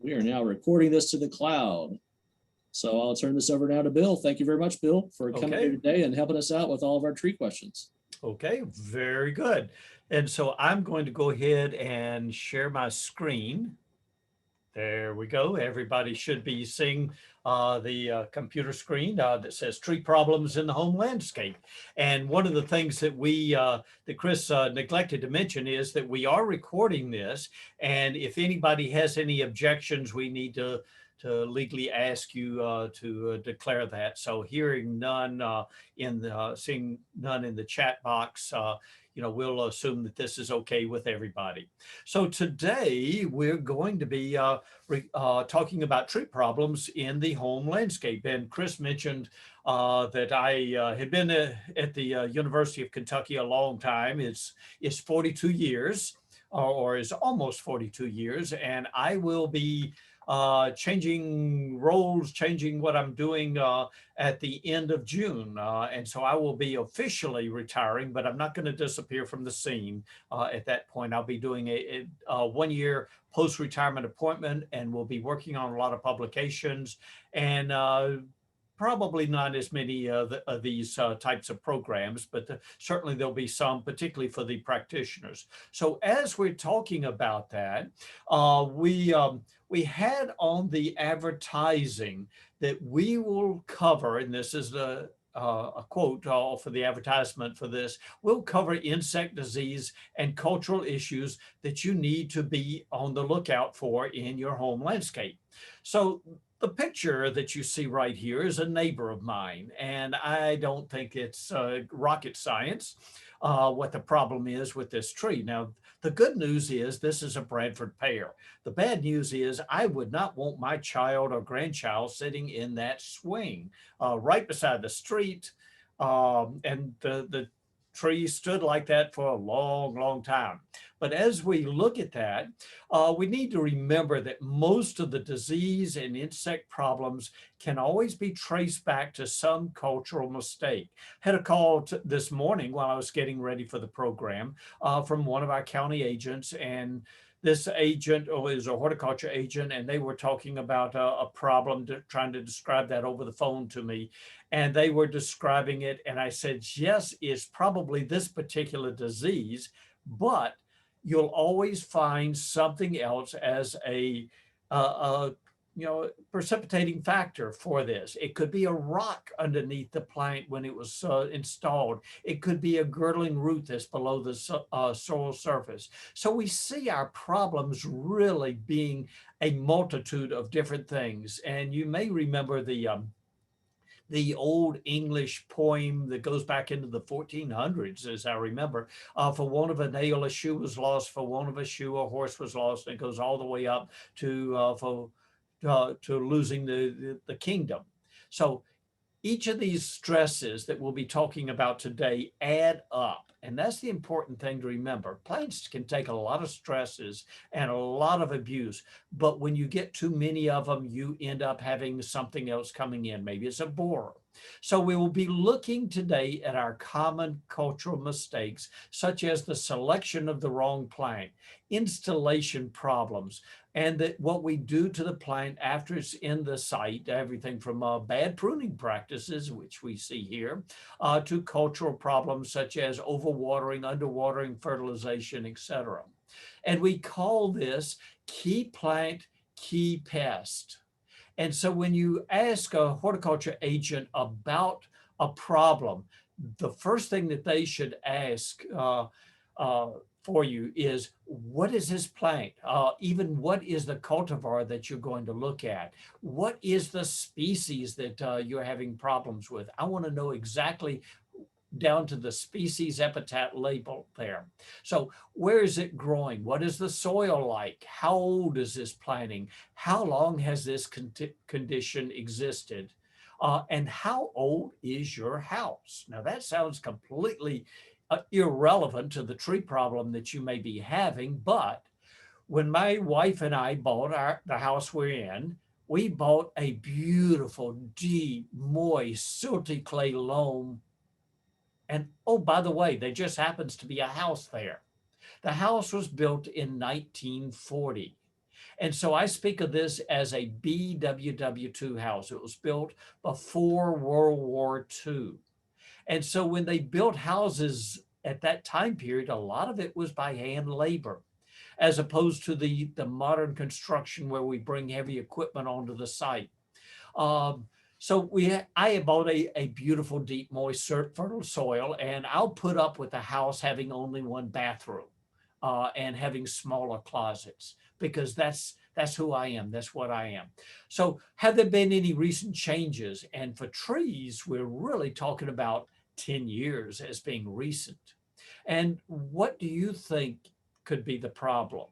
We are now recording this to the cloud. So I'll turn this over now to Bill. Thank you very much, Bill, for coming here Okay. today and helping us out with all of our tree questions. Okay. Very good. And so I'm going to go ahead and share my screen. There we go. Everybody should be seeing the computer screen that says tree problems in the home landscape. And one of the things that Chris neglected to mention is that we are recording this. And if anybody has any objections, we need to legally ask you to declare that. So hearing none seeing none in the chat box, we'll assume that this is okay with everybody. So today we're going to be talking about tree problems in the home landscape. And Chris mentioned that I had been at the University of Kentucky a long time. It's 42 years, or is almost 42 years, and I will be changing roles, changing what I'm doing at the end of June. And so I will be officially retiring, but I'm not going to disappear from the scene. At that point, I'll be doing a 1 year post-retirement appointment, and we'll be working on a lot of publications and probably not as many of these types of programs, but certainly there'll be some, particularly for the practitioners. So as we're talking about that, we had on the advertising that we will cover, and this is a quote for the advertisement for this, we'll cover insect disease and cultural issues that you need to be on the lookout for in your home landscape. So the picture that you see right here is a neighbor of mine, and I don't think it's rocket science what the problem is with this tree. Now, the good news is this is a Bradford pear. The bad news is I would not want my child or grandchild sitting in that swing right beside the street. And the tree stood like that for a long, long time. But as we look at that, we need to remember that most of the disease and insect problems can always be traced back to some cultural mistake. Had a call this morning while I was getting ready for the program from one of our county agents, and this agent is a horticulture agent, and they were talking about a problem, trying to describe that over the phone to me. And they were describing it, and I said, yes, it's probably this particular disease, but you'll always find something else as a precipitating factor for this. It could be a rock underneath the plant when it was installed. It could be a girdling root that's below the soil surface. So we see our problems really being a multitude of different things. And you may remember the old English poem that goes back into the 1400s, as I remember. For want of a nail, a shoe was lost. For want of a shoe, a horse was lost. And it goes all the way up to losing the kingdom. So each of these stresses that we'll be talking about today add up. And that's the important thing to remember. Plants can take a lot of stresses and a lot of abuse, but when you get too many of them, you end up having something else coming in. Maybe it's a borer. So we will be looking today at our common cultural mistakes, such as the selection of the wrong plant, installation problems, and that what we do to the plant after it's in the site, everything from bad pruning practices, which we see here, to cultural problems such as overwatering, underwatering, fertilization, etc. And we call this key plant, key pest. And so when you ask a horticulture agent about a problem, the first thing that they should ask uh, for you is, what is this plant? Even what is the cultivar that you're going to look at? What is the species that you're having problems with? I want to know exactly down to the species epithet label there. So where is it growing? What is the soil like? How old is this planting? How long has this condition existed? And how old is your house? Now that sounds completely irrelevant to the tree problem that you may be having, but when my wife and I bought the house we're in, we bought a beautiful, deep, moist, silty clay loam. And oh, by the way, there just happens to be a house there. The house was built in 1940. And so I speak of this as a BWW2 house. It was built before World War II. And so when they built houses at that time period, a lot of it was by hand labor, as opposed to the modern construction where we bring heavy equipment onto the site. Um, I bought a beautiful, deep, moist, fertile soil, and I'll put up with the house having only one bathroom and having smaller closets because that's who I am. That's what I am. So, have there been any recent changes? And for trees, we're really talking about 10 years as being recent. And what do you think could be the problem?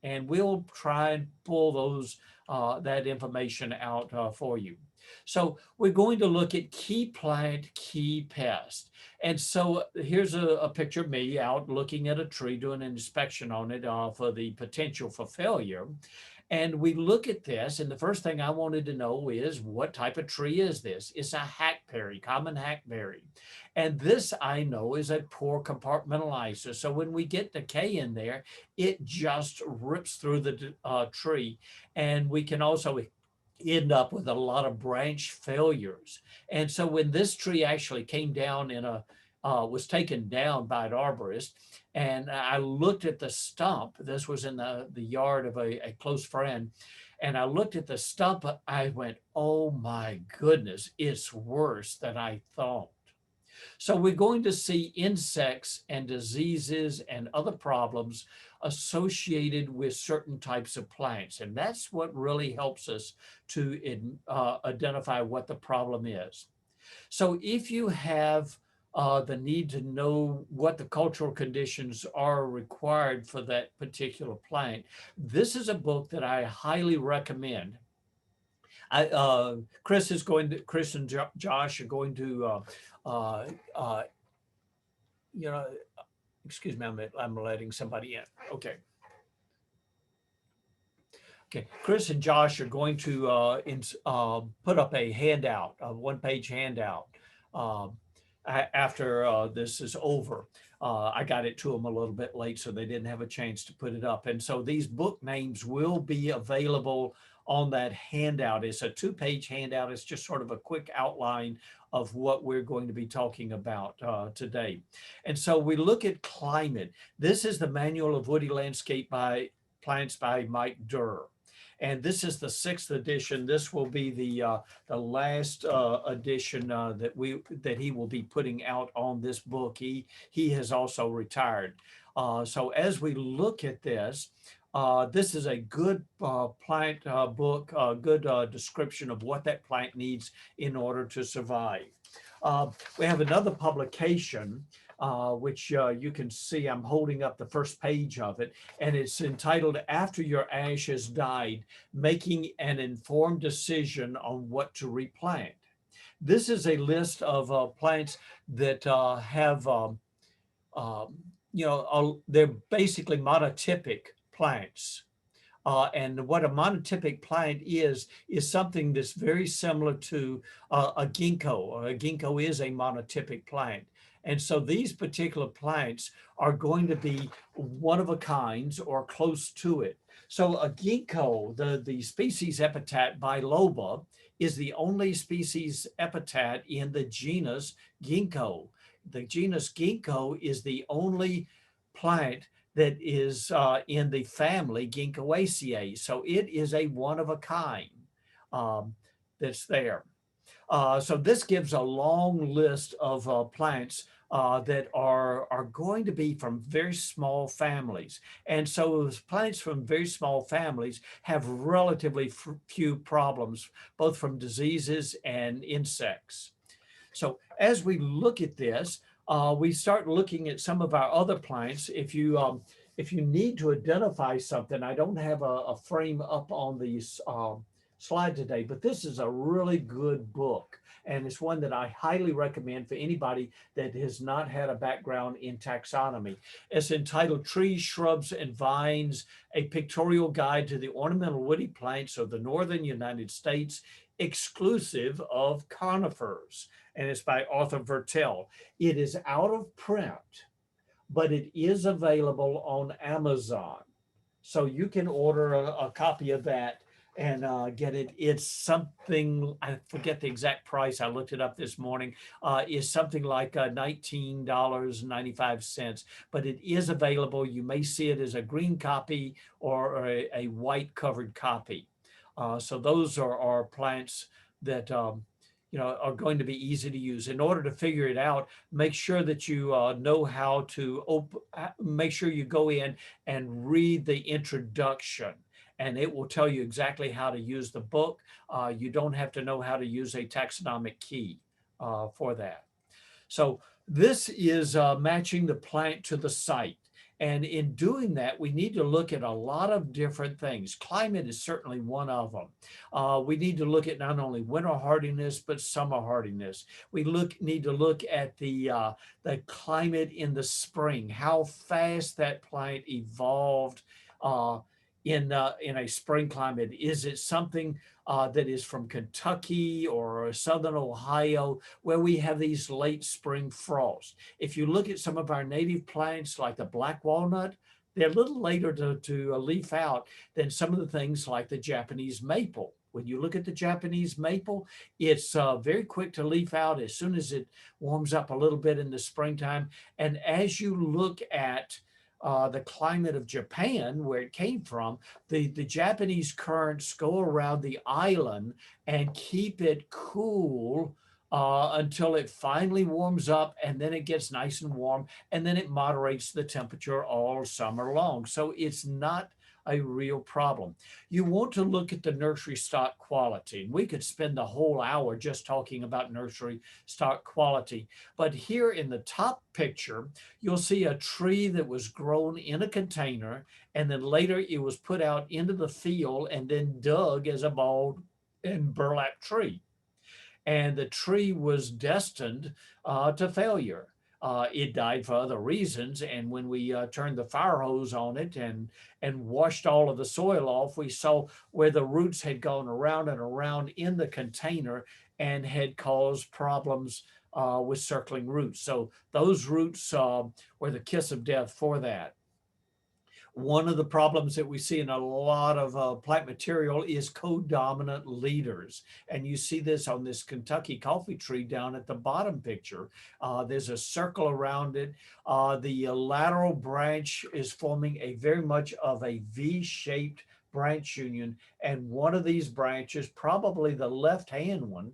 And we'll try and pull that information out for you. So we're going to look at key plant, key pest. And so here's a picture of me out looking at a tree, doing an inspection on it for the potential for failure. And we look at this, and the first thing I wanted to know is what type of tree is this? It's a hackberry, common hackberry. And this I know is a poor compartmentalizer. So when we get decay in there, it just rips through the tree. And we can also end up with a lot of branch failures. And so when this tree actually came down was taken down by an arborist, and I looked at the stump, this was in the yard of a close friend, and I looked at the stump, I went, oh my goodness, it's worse than I thought. So we're going to see insects and diseases and other problems associated with certain types of plants. And that's what really helps us to identify what the problem is. So if you have the need to know what the cultural conditions are required for that particular plant, this is a book that I highly recommend. Chris and Josh are going to uh, uh, you know, excuse me, I'm letting somebody in. Okay. Okay. Chris and Josh are going to put up a handout, a one-page handout um, after this is over. I got it to them a little bit late, so they didn't have a chance to put it up. And so these book names will be available on that handout. It's a two-page handout. It's just sort of a quick outline of what we're going to be talking about today. And so we look at climate. This is the Manual of Woody Landscape Plants by Mike Durr. And this is the 6th edition. This will be the last edition that he will be putting out on this book. He has also retired. So as we look at this, this is a good plant book, a good description of what that plant needs in order to survive. We have another publication, which you can see. I'm holding up the first page of it, and it's entitled After Your Ash Has Died, Making an Informed Decision on What to Replant. This is a list of plants that have, they're basically monotypic plants. And what a monotypic plant is something that's very similar to a ginkgo. A ginkgo is a monotypic plant. And so these particular plants are going to be one of a kinds or close to it. So a ginkgo, the species epithet biloba, is the only species epithet in the genus Ginkgo. The genus Ginkgo is the only plant that is in the family Ginkgoaceae. So it is a one of a kind that's there. So this gives a long list of plants that are going to be from very small families. And so those plants from very small families have relatively few problems, both from diseases and insects. So as we look at this, we start looking at some of our other plants. If you need to identify something, I don't have a frame up on the slide today, but this is a really good book. And it's one that I highly recommend for anybody that has not had a background in taxonomy. It's entitled Trees, Shrubs, and Vines, a Pictorial Guide to the Ornamental Woody Plants of the Northern United States, exclusive of conifers. And it's by Arthur Vertel. It is out of print, but it is available on Amazon. So you can order a copy of that and get it. It's something, I forget the exact price. I looked it up this morning. Is something like $19.95, but it is available. You may see it as a green copy or a white covered copy. So those are plants that are going to be easy to use. In order to figure it out, make sure that you know how to make sure you go in and read the introduction, and it will tell you exactly how to use the book. You don't have to know how to use a taxonomic key for that. So this is matching the plant to the site. And in doing that, we need to look at a lot of different things. Climate is certainly one of them. We need to look at not only winter hardiness, but summer hardiness. We need to look at the climate in the spring, how fast that plant evolved uh, in a spring climate. Is it something that is from Kentucky or southern Ohio, where we have these late spring frosts? If you look at some of our native plants like the black walnut, they're a little later to leaf out than some of the things like the Japanese maple. When you look at the Japanese maple, it's very quick to leaf out as soon as it warms up a little bit in the springtime. And as you look at the climate of Japan, where it came from, the Japanese currents go around the island and keep it cool until it finally warms up, and then it gets nice and warm, and then it moderates the temperature all summer long. So it's not a real problem. You want to look at the nursery stock quality. We could spend the whole hour just talking about nursery stock quality. But here in the top picture, you'll see a tree that was grown in a container, and then later it was put out into the field and then dug as a bald and burlap tree, and the tree was destined to failure. It died for other reasons, and when we turned the fire hose on it and washed all of the soil off, we saw where the roots had gone around and around in the container and had caused problems with circling roots. So those roots were the kiss of death for that. One of the problems that we see in a lot of plant material is codominant leaders. And you see this on this Kentucky coffee tree down at the bottom picture. There's a circle around it. The lateral branch is forming a very much of a V-shaped branch union. And one of these branches, probably the left-hand one,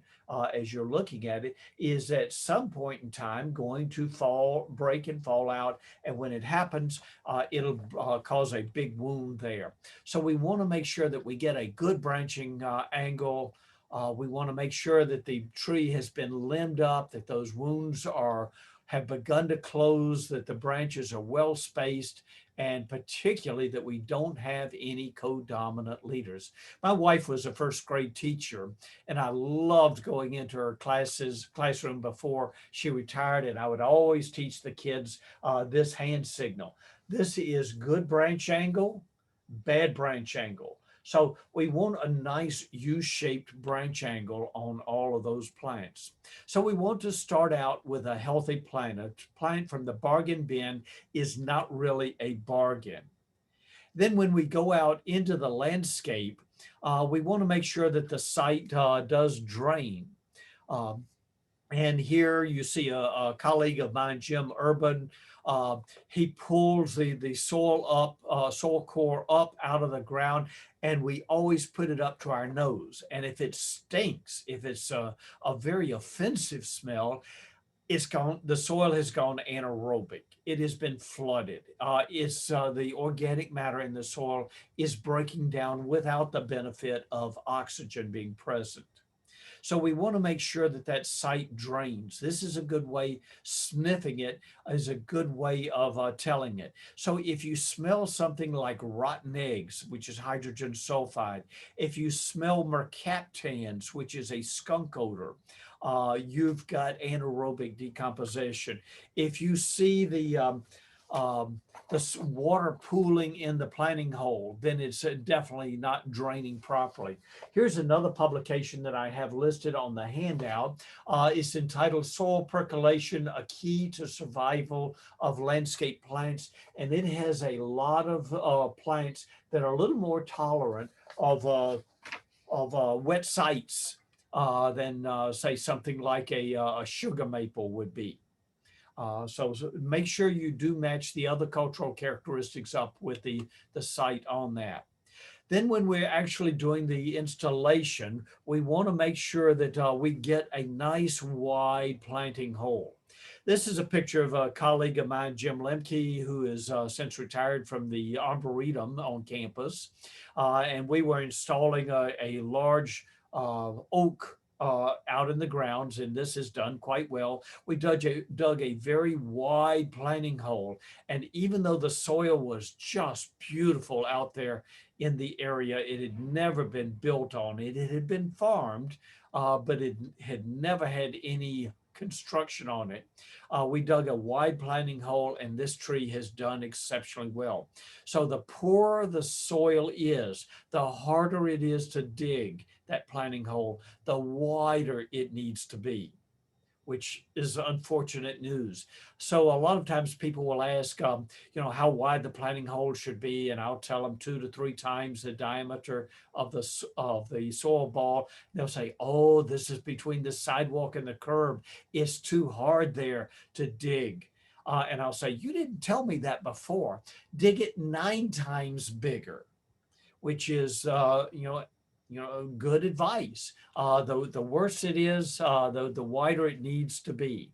as you're looking at it, is at some point in time going to break and fall out. And when it happens, it'll cause a big wound there. So we want to make sure that we get a good branching angle. We want to make sure that the tree has been limbed up, that those wounds have begun to close, that the branches are well spaced, and particularly that we don't have any codominant leaders. My wife was a first grade teacher, and I loved going into her classroom before she retired, and I would always teach the kids this hand signal. This is good branch angle, bad branch angle. So we want a nice U-shaped branch angle on all of those plants. So we want to start out with a healthy plant. A plant from the bargain bin is not really a bargain. Then when we go out into the landscape, we want to make sure that the site does drain. Um, and here you see a colleague of mine, Jim Urban. He pulls the soil up, soil core up out of the ground, and we always put it up to our nose. And if it stinks, if it's a very offensive smell, the soil has gone anaerobic. It has been flooded. It's the organic matter in the soil is breaking down without the benefit of oxygen being present. So we want to make sure that that site drains. This is a good way. Sniffing it is a good way of telling it. So if you smell something like rotten eggs, which is hydrogen sulfide, if you smell mercaptans, which is a skunk odor, you've got anaerobic decomposition. If you see um, water pooling in the planting hole, then it's definitely not draining properly. Here's another publication that I have listed on the handout. It's entitled Soil Percolation, A Key to Survival of Landscape Plants. And it has a lot of plants that are a little more tolerant of wet sites than say something like a sugar maple would be. So make sure you do match the other cultural characteristics up with the site on that. Then when we're actually doing the installation, we want to make sure that we get a nice wide planting hole. This is a picture of a colleague of mine, Jim Lemke, who is since retired from the Arboretum on campus. And we were installing a large oak out in the grounds, and this is done quite well. We dug a very wide planting hole. And even though the soil was just beautiful out there in the area, it had never been built on. It had been farmed, but it had never had any construction on it. We dug a wide planting hole, and this tree has done exceptionally well. So the poorer the soil is, the harder it is to dig that planting hole, the wider it needs to be, which is unfortunate news. So a lot of times people will ask, how wide the planting hole should be, and I'll tell them 2 to 3 times the diameter of the soil ball. They'll say, "Oh, this is between the sidewalk and the curb. It's too hard there to dig." And I'll say, "You didn't tell me that before. Dig it 9 times bigger," which is, good advice. The worse it is, the wider it needs to be.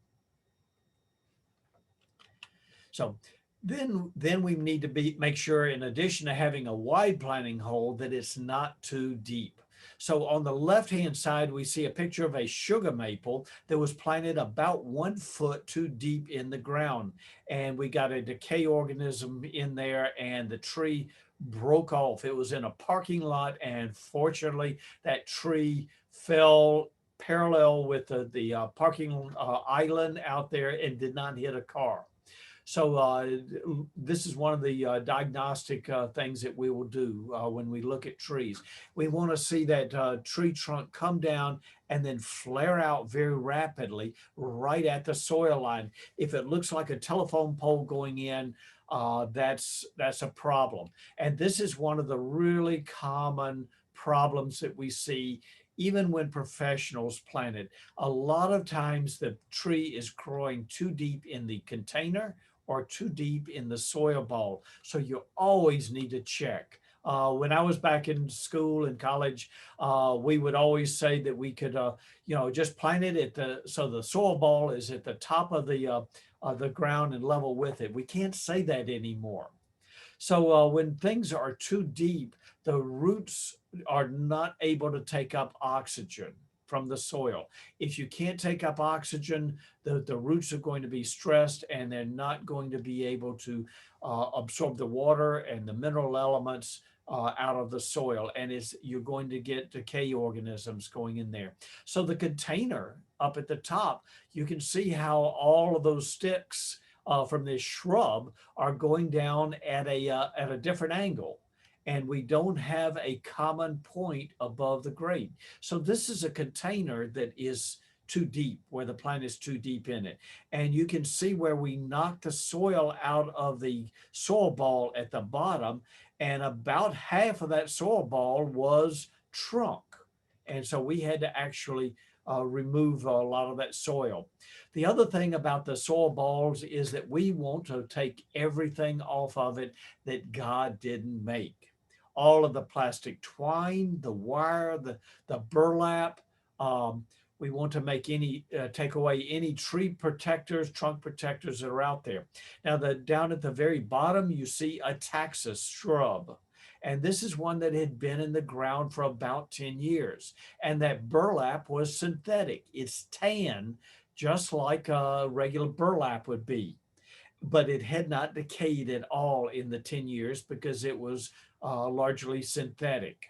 So then we need to make sure, in addition to having a wide planting hole, that it's not too deep. So on the left-hand side, we see a picture of a sugar maple that was planted about 1 foot too deep in the ground. And we got a decay organism in there, and the tree broke off. It was in a parking lot, and fortunately, that tree fell parallel with the parking island out there and did not hit a car. So this is one of the diagnostic things that we will do when we look at trees. We want to see that tree trunk come down and then flare out very rapidly right at the soil line. If it looks like a telephone pole going in, that's a problem. And this is one of the really common problems that we see even when professionals plant it. A lot of times the tree is growing too deep in the container or too deep in the soil ball. So you always need to check. When I was back in school and college, we would always say that we could, just plant it so the soil ball is at the top of the ground and level with it. We can't say that anymore. So when things are too deep, the roots are not able to take up oxygen from the soil. If you can't take up oxygen, the roots are going to be stressed, and they're not going to be able to absorb the water and the mineral elements out of the soil. And you're going to get decay organisms going in there. So the container up at the top, you can see how all of those sticks from this shrub are going down at a different angle. And we don't have a common point above the grade. So this is a container that is too deep, where the plant is too deep in it. And you can see where we knocked the soil out of the soil ball at the bottom, and about half of that soil ball was trunk. And so we had to actually remove a lot of that soil. The other thing about the soil balls is that we want to take everything off of it that God didn't make. All of the plastic twine, the wire, the burlap. We want to take away any tree protectors, trunk protectors that are out there. Now, down at the very bottom, you see a taxus shrub. And this is one that had been in the ground for about 10 years. And that burlap was synthetic. It's tan, just like a regular burlap would be. But it had not decayed at all in the 10 years because it was largely synthetic.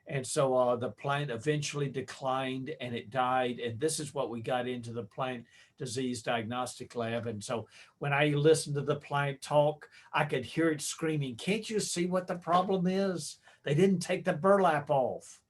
And so the plant eventually declined and it died. And this is what we got into the plant disease diagnostic lab. And so when I listened to the plant talk, I could hear it screaming, "Can't you see what the problem is? They didn't take the burlap off."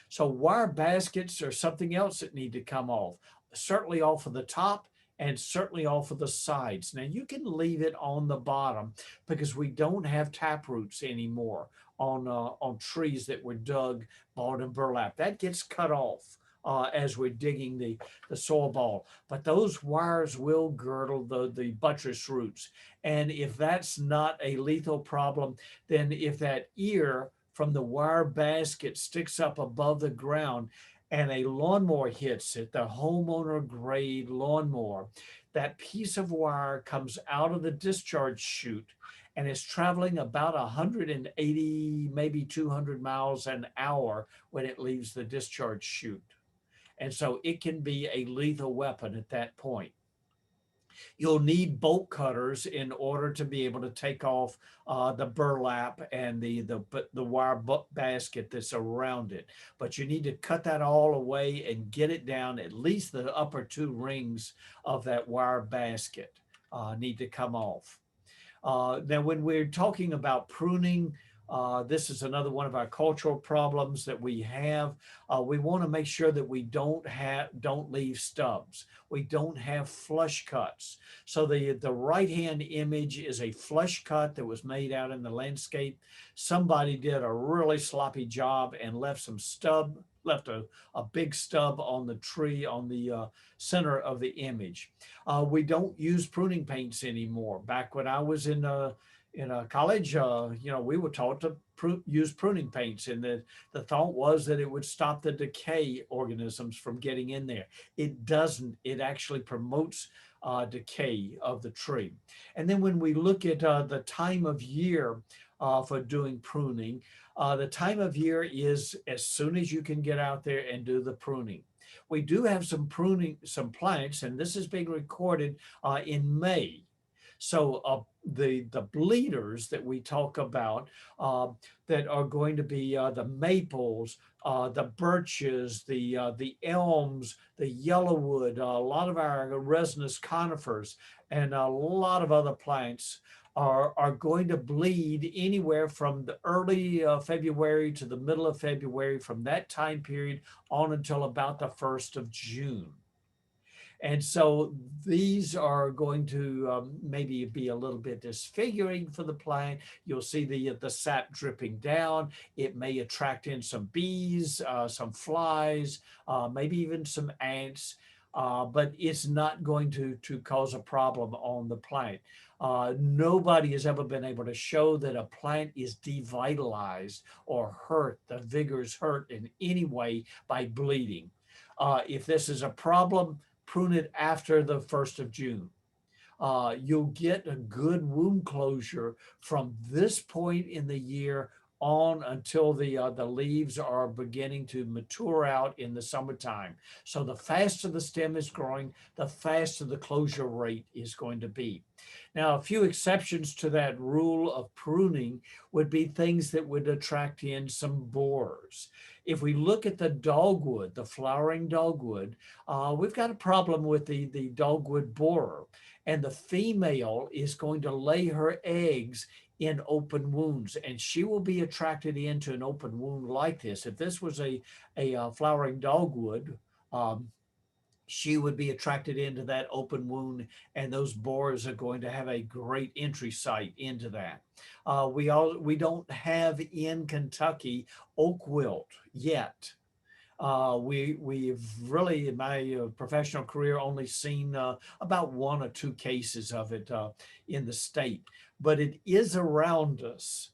So wire baskets are something else that need to come off, certainly off of the top and certainly off of the sides. Now you can leave it on the bottom because we don't have tap roots anymore on trees that were dug, balled, and burlap. That gets cut off. As we're digging the soil ball, but those wires will girdle the buttress roots. And if that's not a lethal problem, then if that ear from the wire basket sticks up above the ground and a lawnmower hits it, the homeowner grade lawnmower, that piece of wire comes out of the discharge chute and is traveling about 180, maybe 200 miles an hour when it leaves the discharge chute. And so it can be a lethal weapon at that point. You'll need bolt cutters in order to be able to take off the burlap and the wire basket that's around it. But you need to cut that all away and get it down. At least the upper two rings of that wire basket need to come off. Now, when we're talking about pruning, this is another one of our cultural problems that we have. We want to make sure that we don't leave stubs. We don't have flush cuts. So the right hand image is a flush cut that was made out in the landscape. Somebody did a really sloppy job and left a big stub on the tree on the center of the image. We don't use pruning paints anymore. Back when I was in college, we were taught to use pruning paints, and the thought was that it would stop the decay organisms from getting in there. It doesn't. It actually promotes decay of the tree. And then when we look at the time of year for doing pruning, the time of year is as soon as you can get out there and do the pruning. We do have some plants, and this is being recorded in May. So the bleeders that we talk about that are going to be the maples, the birches, the elms, the yellowwood, a lot of our resinous conifers, and a lot of other plants are going to bleed anywhere from the early February to the middle of February, from that time period on until about the 1st of June. And so these are going to maybe be a little bit disfiguring for the plant. You'll see the sap dripping down. It may attract in some bees, some flies, maybe even some ants, but it's not going to cause a problem on the plant. Nobody has ever been able to show that a plant is devitalized or hurt, the vigor's hurt in any way by bleeding. If this is a problem, prune it after the 1st of June. You'll get a good wound closure from this point in the year on until the leaves are beginning to mature out in the summertime. So the faster the stem is growing, the faster the closure rate is going to be. Now, a few exceptions to that rule of pruning would be things that would attract in some borers. If we look at the dogwood, the flowering dogwood, we've got a problem with the dogwood borer. And the female is going to lay her eggs in open wounds, and she will be attracted into an open wound like this. If this was a flowering dogwood, she would be attracted into that open wound, and those borers are going to have a great entry site into that. We don't have in Kentucky oak wilt yet. We've really, in my professional career, only seen about 1 or 2 cases of it in the state, but it is around us.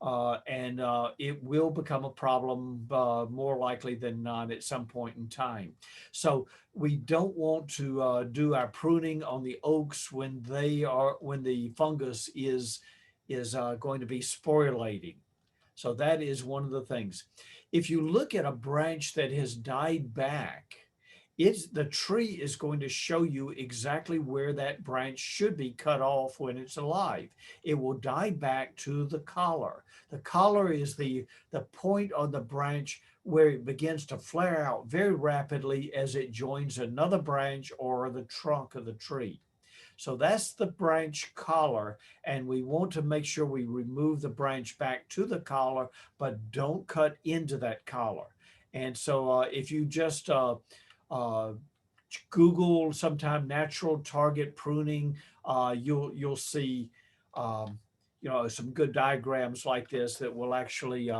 And it will become a problem more likely than not at some point in time. So we don't want to do our pruning on the oaks when the fungus is going to be sporulating. So that is one of the things. If you look at a branch that has died back, the tree is going to show you exactly where that branch should be cut off when it's alive. It will die back to the collar. The collar is the point on the branch where it begins to flare out very rapidly as it joins another branch or the trunk of the tree. So that's the branch collar, and we want to make sure we remove the branch back to the collar, but don't cut into that collar. And so if you just uh, Google sometime natural target pruning, you'll see some good diagrams like this that will actually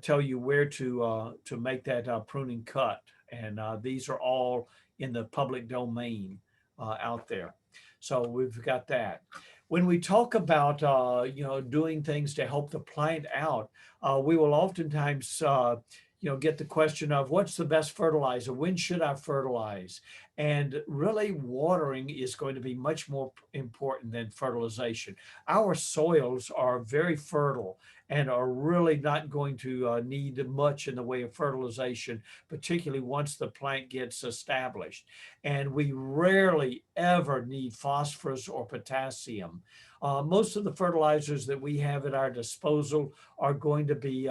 tell you where to make that pruning cut. And these are all in the public domain out there. So we've got that. When we talk about doing things to help the plant out, we will oftentimes get the question of what's the best fertilizer? When should I fertilize? And really, watering is going to be much more important than fertilization. Our soils are very fertile and are really not going to need much in the way of fertilization, particularly once the plant gets established. And we rarely ever need phosphorus or potassium. Most of the fertilizers that we have at our disposal are going to be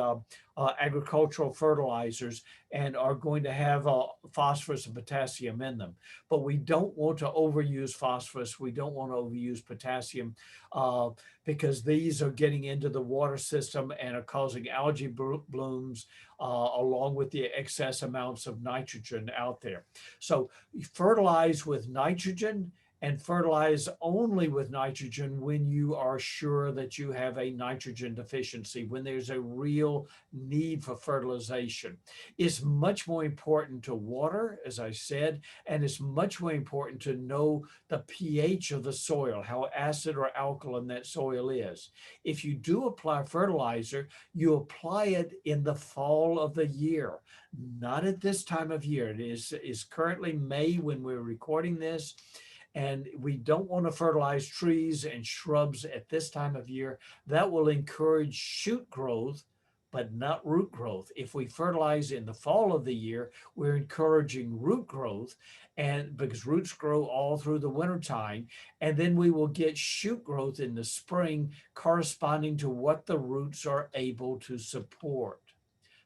agricultural fertilizers and are going to have phosphorus and potassium in them. But we don't want to overuse phosphorus. We don't want to overuse potassium uh, because these are getting into the water system and are causing algae blooms along with the excess amounts of nitrogen out there. So fertilize with nitrogen and fertilize only with nitrogen when you are sure that you have a nitrogen deficiency, when there's a real need for fertilization. It's much more important to water, as I said, and it's much more important to know the pH of the soil, how acid or alkaline that soil is. If you do apply fertilizer, you apply it in the fall of the year, not at this time of year. It is currently May when we're recording this. And we don't want to fertilize trees and shrubs at this time of year. That will encourage shoot growth, but not root growth. If we fertilize in the fall of the year, we're encouraging root growth, and because roots grow all through the wintertime, and then we will get shoot growth in the spring corresponding to what the roots are able to support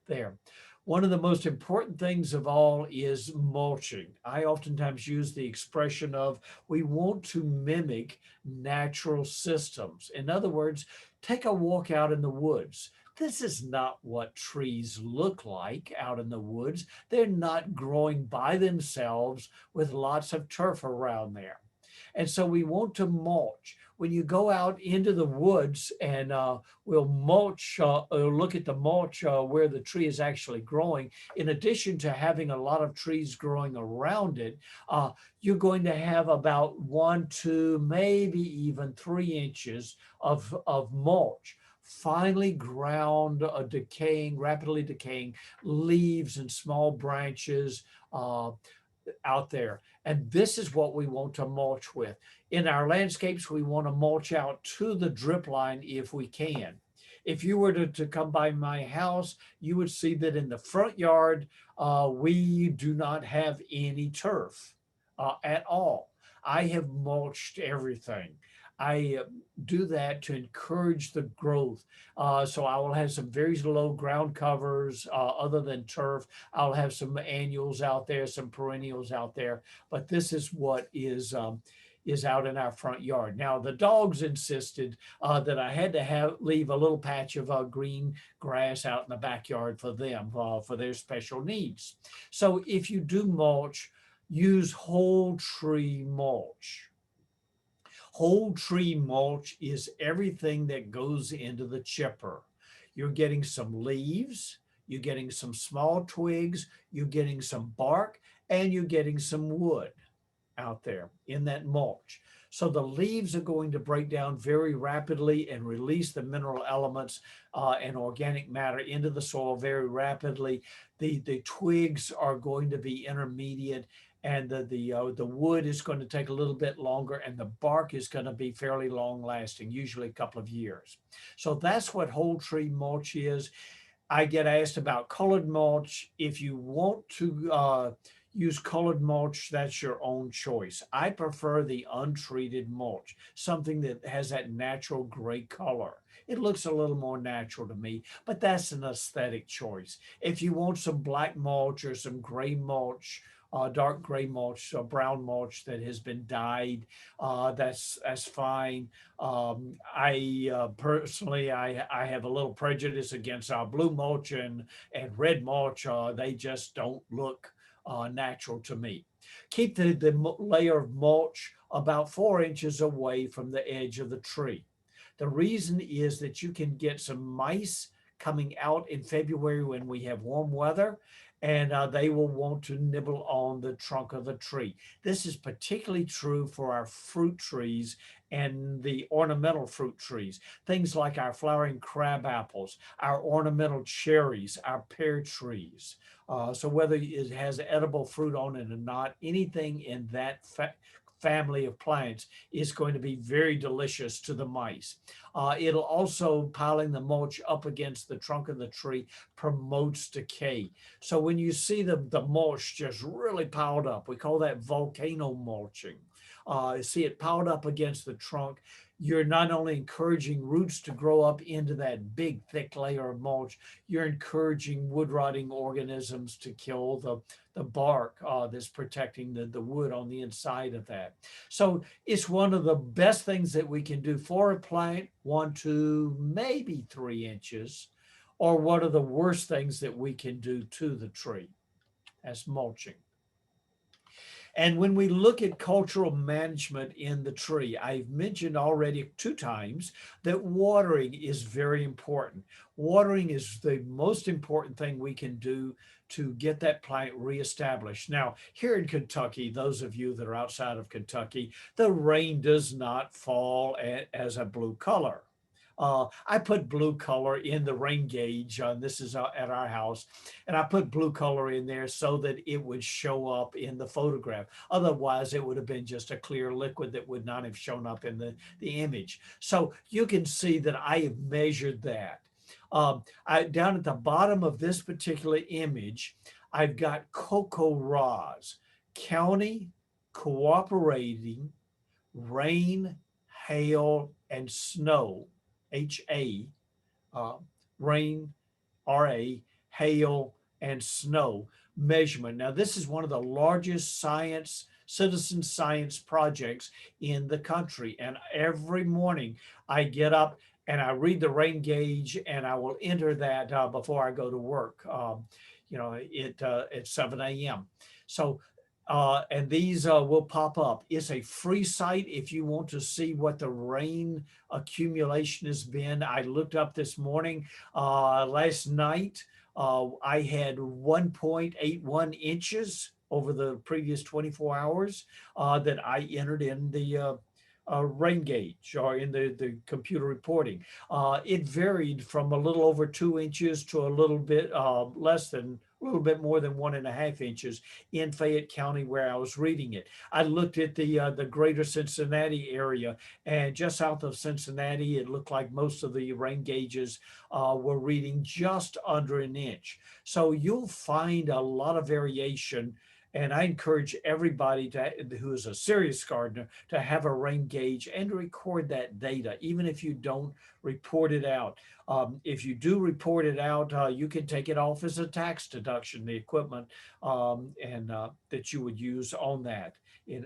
there. One of the most important things of all is mulching. I oftentimes use the expression of we want to mimic natural systems. In other words, take a walk out in the woods. This is not what trees look like out in the woods. They're not growing by themselves with lots of turf around there. And so we want to mulch. When you go out into the woods and we'll mulch, look at the mulch where the tree is actually growing, in addition to having a lot of trees growing around it, you're going to have about 1, 2, maybe even 3 inches of mulch. Finely ground, rapidly decaying leaves and small branches out there. And this is what we want to mulch with. In our landscapes, we want to mulch out to the drip line if we can. If you were to come by my house, you would see that in the front yard, we do not have any turf at all. I have mulched everything. I do that to encourage the growth. So I will have some very low ground covers other than turf. I'll have some annuals out there, some perennials out there, but this is what is out in our front yard. Now, the dogs insisted that I had to leave a little patch of green grass out in the backyard for them, for their special needs. So if you do mulch, use whole tree mulch. Whole tree mulch is everything that goes into the chipper. You're getting some leaves, you're getting some small twigs, you're getting some bark, and you're getting some wood out there in that mulch. So the leaves are going to break down very rapidly and release the mineral elements and organic matter into the soil very rapidly. The twigs are going to be intermediate, and the wood is going to take a little bit longer, and the bark is going to be fairly long lasting, usually a couple of years. So that's what whole tree mulch is. I get asked about colored mulch. If you want to use colored mulch, that's your own choice. I prefer the untreated mulch, something that has that natural gray color. It looks a little more natural to me, but that's an aesthetic choice. If you want some black mulch or some gray mulch, dark gray mulch or brown mulch that has been dyed, that's fine. I personally, I have a little prejudice against our blue mulch and red mulch. They just don't look natural to me. Keep the layer of mulch about 4 inches away from the edge of the tree. The reason is that you can get some mice coming out in February when we have warm weather, and they will want to nibble on the trunk of the tree. This is particularly true for our fruit trees and the ornamental fruit trees, things like our flowering crab apples, our ornamental cherries, our pear trees. So whether it has edible fruit on it or not, anything in that family of plants is going to be very delicious to the mice. It'll also, piling the mulch up against the trunk of the tree promotes decay. So when you see the mulch just really piled up, we call that volcano mulching. See it piled up against the trunk, you're not only encouraging roots to grow up into that big thick layer of mulch, you're encouraging wood rotting organisms to kill the bark that's protecting the wood on the inside of that. So it's one of the best things that we can do for a plant, 1 to maybe 3 inches, or one of the worst things that we can do to the tree as mulching. And when we look at cultural management in the tree, I've mentioned already 2 times that watering is very important. Watering is the most important thing we can do to get that plant reestablished. Now, here in Kentucky, those of you that are outside of Kentucky, the rain does not fall as a blue color. I put blue color in the rain gauge. This is at our house, and I put blue color in there so that it would show up in the photograph. Otherwise, it would have been just a clear liquid that would not have shown up in the image. So you can see that I have measured that. Down at the bottom of this particular image, I've got cocoa raws, county cooperating rain, hail, and snow, HA, uh, rain, RA, hail, and snow measurement. Now, this is one of the largest citizen science projects in the country. And every morning I get up and I read the rain gauge and I will enter that before I go to work, at 7 a.m. So and these will pop up. It's a free site if you want to see what the rain accumulation has been. I looked up this morning. Last night, I had 1.81 inches over the previous 24 hours that I entered in the rain gauge or in the computer reporting. It varied from a little over 2 inches to a little bit less than a little bit more than 1.5 inches in Fayette County where I was reading it. I looked at the greater Cincinnati area, and just south of Cincinnati, it looked like most of the rain gauges were reading just under an inch. So you'll find a lot of variation. And I encourage everybody who is a serious gardener to have a rain gauge and to record that data, even if you don't report it out. If you do report it out, you can take it off as a tax deduction, the equipment and that you would use on that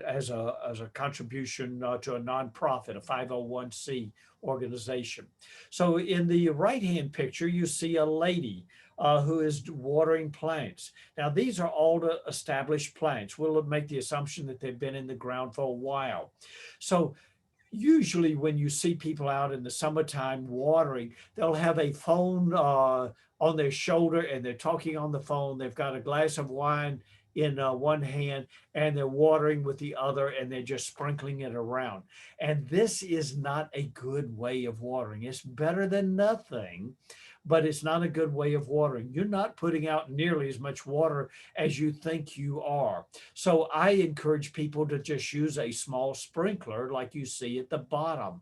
as a contribution to a nonprofit, a 501c organization. So in the right-hand picture, you see a lady who is watering plants. Now, these are all established plants. We'll make the assumption that they've been in the ground for a while. So usually when you see people out in the summertime watering, they'll have a phone on their shoulder and they're talking on the phone. They've got a glass of wine in one hand and they're watering with the other, and they're just sprinkling it around. And this is not a good way of watering. It's better than nothing, but it's not a good way of watering. You're not putting out nearly as much water as you think you are. So I encourage people to just use a small sprinkler like you see at the bottom.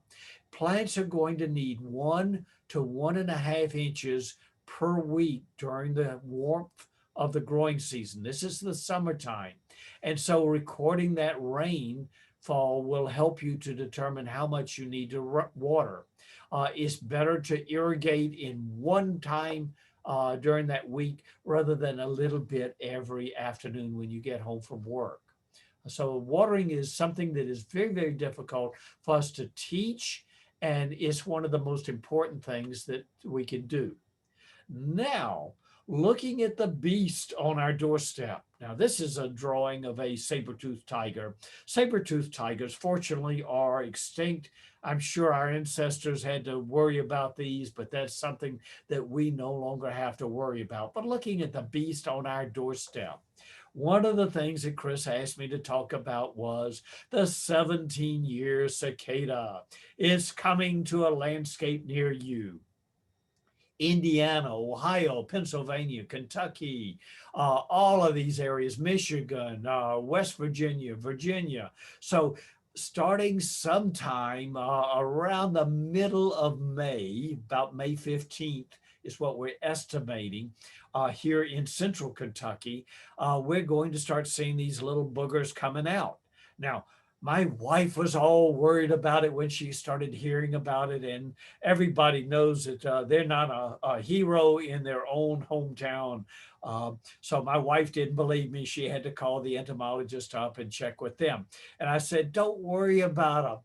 Plants are going to need 1 to 1.5 inches per week during the warmth of the growing season. This is the summertime. And so recording that rainfall will help you to determine how much you need to water. It's better to irrigate in one time during that week rather than a little bit every afternoon when you get home from work. So watering is something that is very, very difficult for us to teach, and it's one of the most important things that we can do. Now, looking at the beast on our doorstep. Now, this is a drawing of a saber-toothed tiger. Saber-toothed tigers, fortunately, are extinct. I'm sure our ancestors had to worry about these, but that's something that we no longer have to worry about. But looking at the beast on our doorstep, one of the things that Chris asked me to talk about was the 17-year cicada. It's coming to a landscape near you. Indiana, Ohio, Pennsylvania, Kentucky, all of these areas, Michigan, West Virginia, Virginia. So starting sometime around the middle of May, about May 15th is what we're estimating here in central Kentucky, we're going to start seeing these little boogers coming out. Now, my wife was all worried about it when she started hearing about it, and everybody knows that they're not a hero in their own hometown. So my wife didn't believe me. She had to call the entomologist up and check with them. And I said, don't worry about them.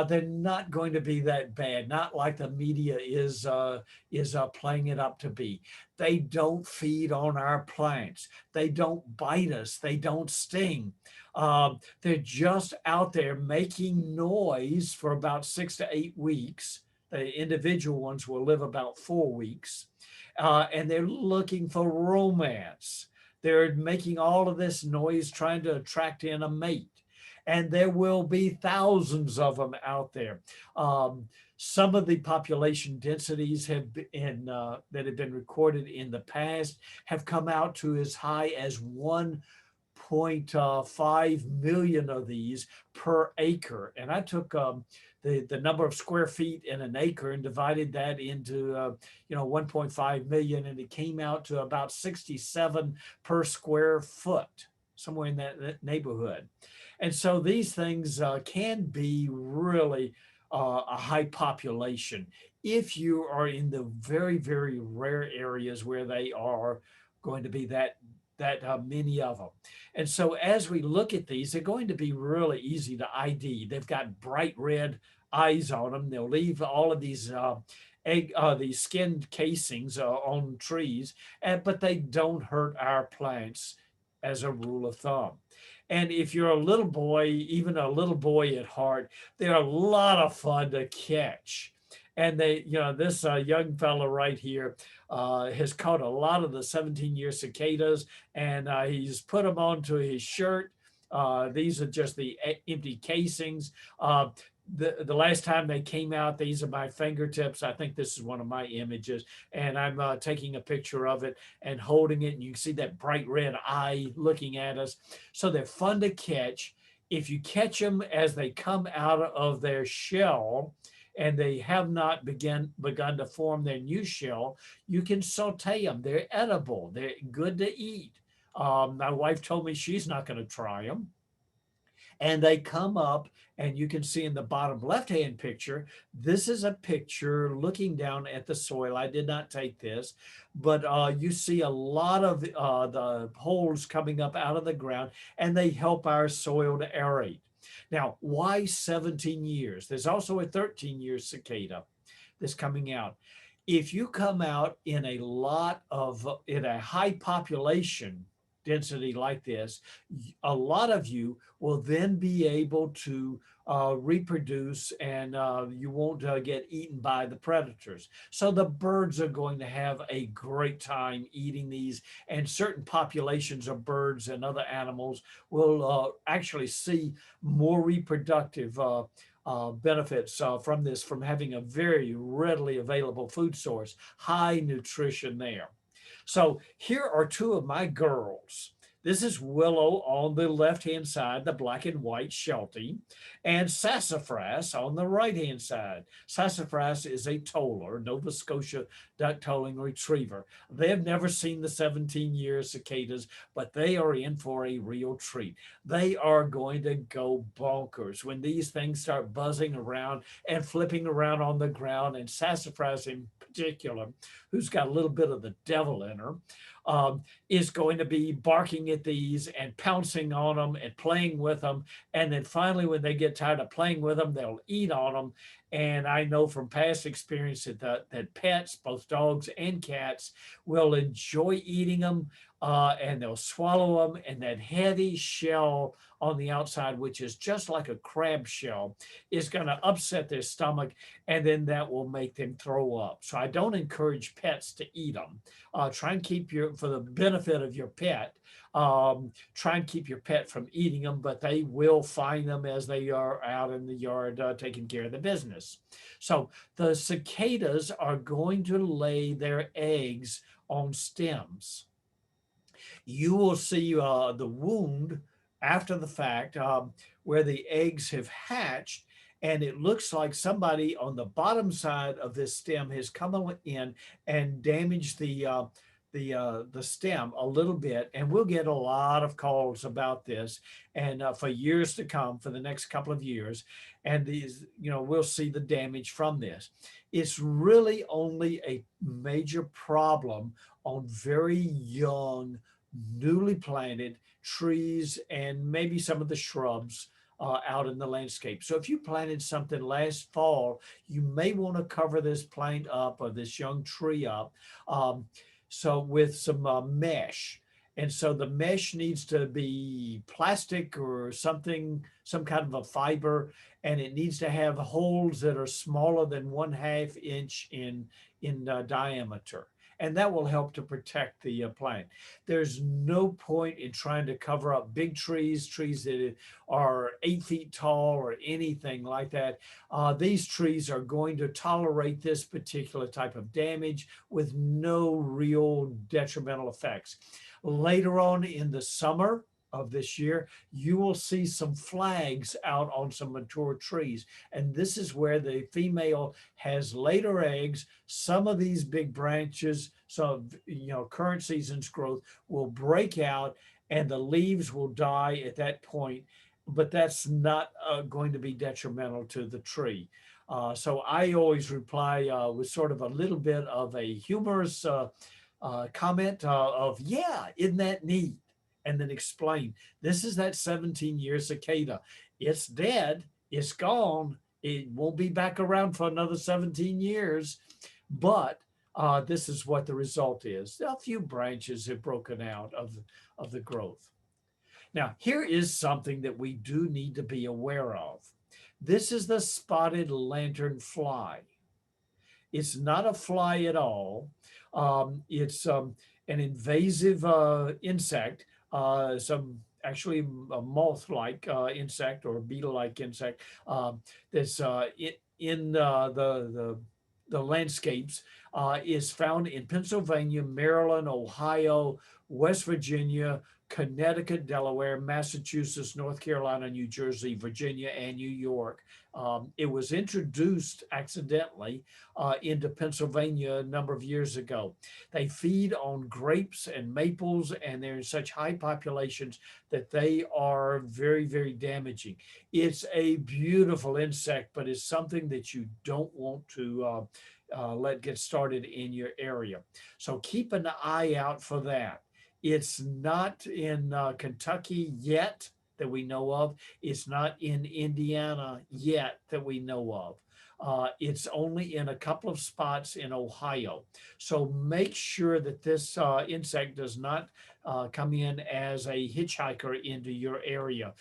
They're not going to be that bad, not like the media is playing it up to be. They don't feed on our plants. They don't bite us. They don't sting. They're just out there making noise for about 6 to 8 weeks. The individual ones will live about 4 weeks, and they're looking for romance. They're making all of this noise trying to attract in a mate. And there will be thousands of them out there. Some of the population densities that have been recorded in the past have come out to as high as 1.5 million of these per acre. And I took the number of square feet in an acre and divided that into 1.5 million, and it came out to about 67 per square foot, somewhere in that neighborhood. And so these things can be really a high population if you are in the very, very rare areas where they are going to be that many of them. And so as we look at these, they're going to be really easy to ID. They've got bright red eyes on them. They'll leave all of these these skin casings on trees, but they don't hurt our plants as a rule of thumb. And if you're a little boy, even a little boy at heart, they're a lot of fun to catch. And this young fella right here has caught a lot of the 17-year cicadas, and he's put them onto his shirt. These are just the empty casings. The last time they came out, these are my fingertips. I think this is one of my images, and I'm taking a picture of it and holding it, and you can see that bright red eye looking at us. So they're fun to catch. If you catch them as they come out of their shell and they have not begun to form their new shell, you can saute them. They're edible. They're good to eat. My wife told me she's not going to try them. And they come up, and you can see in the bottom left-hand picture, this is a picture looking down at the soil. I did not take this, but you see a lot of the holes coming up out of the ground, and they help our soil to aerate. Now, why 17 years? There's also a 13-year cicada that's coming out. If you come out in a high population density like this, a lot of you will then be able to reproduce, and you won't get eaten by the predators. So the birds are going to have a great time eating these, and certain populations of birds and other animals will actually see more reproductive benefits from having a very readily available food source, high nutrition there. So here are two of my girls. This is willow on the left-hand side, the black and white sheltie, and sassafras on the right-hand side. Sassafras is a toller, Nova Scotia duck tolling retriever. They have never seen the 17-year cicadas, but they are in for a real treat. They are going to go bonkers when these things start buzzing around and flipping around on the ground, and sassafras in particular, who's got a little bit of the devil in her, is going to be barking at these and pouncing on them and playing with them. And then finally, when they get tired of playing with them, they'll eat on them. And I know from past experience that pets, both dogs and cats, will enjoy eating them, and they'll swallow them. And that heavy shell on the outside, which is just like a crab shell, is going to upset their stomach, and then that will make them throw up. So I don't encourage pets to eat them. Try and keep for the benefit of your pet, try and keep your pet from eating them, but they will find them as they are out in the yard taking care of the business. So the cicadas are going to lay their eggs on stems. You will see the wound after the fact, where the eggs have hatched, and it looks like somebody on the bottom side of this stem has come in and damaged the stem a little bit, and we'll get a lot of calls about this, and for years to come, for the next couple of years, and these, we'll see the damage from this. It's really only a major problem on very young, newly planted trees and maybe some of the shrubs out in the landscape. So if you planted something last fall, you may want to cover this plant up or this young tree up, so with some mesh. And so the mesh needs to be plastic or something, some kind of a fiber, and it needs to have holes that are smaller than 1/2 inch in diameter. And that will help to protect the plant. There's no point in trying to cover up big trees that are 8 feet tall or anything like that. These trees are going to tolerate this particular type of damage with no real detrimental effects. Later on in the summer of this year, you will see some flags out on some mature trees. And this is where the female has laid her eggs. Some of these big branches, so current season's growth, will break out and the leaves will die at that point. But that's not going to be detrimental to the tree. So I always reply with sort of a little bit of a humorous comment of, yeah, isn't that neat? And then explain, this is that 17-year cicada. It's dead, it's gone, it won't be back around for another 17 years, but this is what the result is. A few branches have broken out of the growth. Now, here is something that we do need to be aware of. This is the spotted lantern fly. It's not a fly at all. It's an invasive insect, some actually a moth-like insect or a beetle-like insect, that's in the landscapes, is found in Pennsylvania, Maryland, Ohio, West Virginia, Connecticut, Delaware, Massachusetts, North Carolina, New Jersey, Virginia, and New York. It was introduced accidentally into Pennsylvania a number of years ago. They feed on grapes and maples, and they're in such high populations that they are very, very damaging. It's a beautiful insect, but it's something that you don't want to let get started in your area. So keep an eye out for that. It's not in Kentucky yet that we know of. It's not in Indiana yet that we know of. It's only in a couple of spots in Ohio. So make sure that this insect does not come in as a hitchhiker into your area.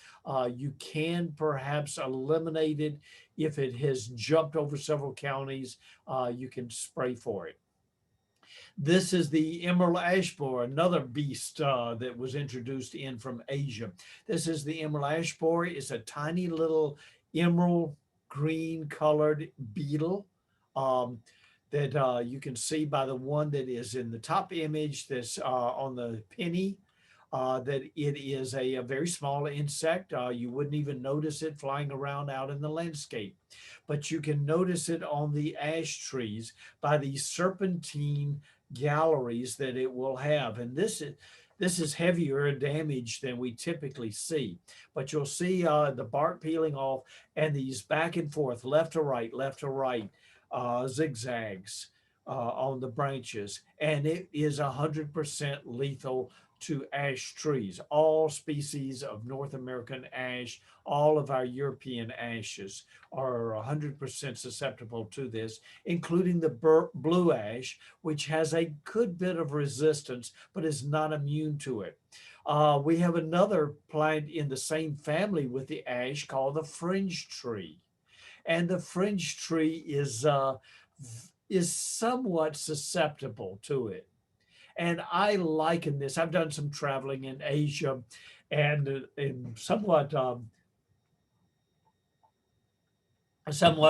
You can perhaps eliminate it if it has jumped over several counties. You can spray for it. This is the emerald ash borer, another beast that was introduced in from Asia. This is the emerald ash borer. It's a tiny little emerald green colored beetle that you can see by the one that is in the top image that's on the penny. that it is a very small insect. You wouldn't even notice it flying around out in the landscape, but you can notice it on the ash trees by these serpentine galleries that it will have. And this is heavier damage than we typically see, but you'll see the bark peeling off and these back and forth, left to right, zigzags on the branches. And it is 100% lethal to ash trees, all species of North American ash, all of our European ashes are 100% susceptible to this, including the blue ash, which has a good bit of resistance, but is not immune to it. We have another plant in the same family with the ash called the fringe tree. And the fringe tree is somewhat susceptible to it. And I liken this. I've done some traveling in Asia, and somewhat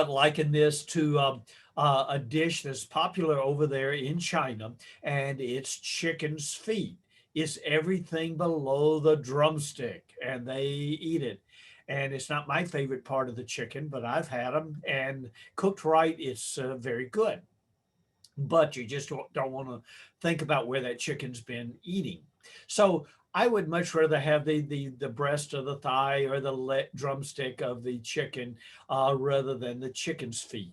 liken this to a dish that's popular over there in China, and it's chicken's feet. It's everything below the drumstick, and they eat it. And it's not my favorite part of the chicken, but I've had them, and cooked right, it's very good. But you just don't want to think about where that chicken's been eating. So I would much rather have the breast or the thigh or the drumstick of the chicken rather than the chicken's feet.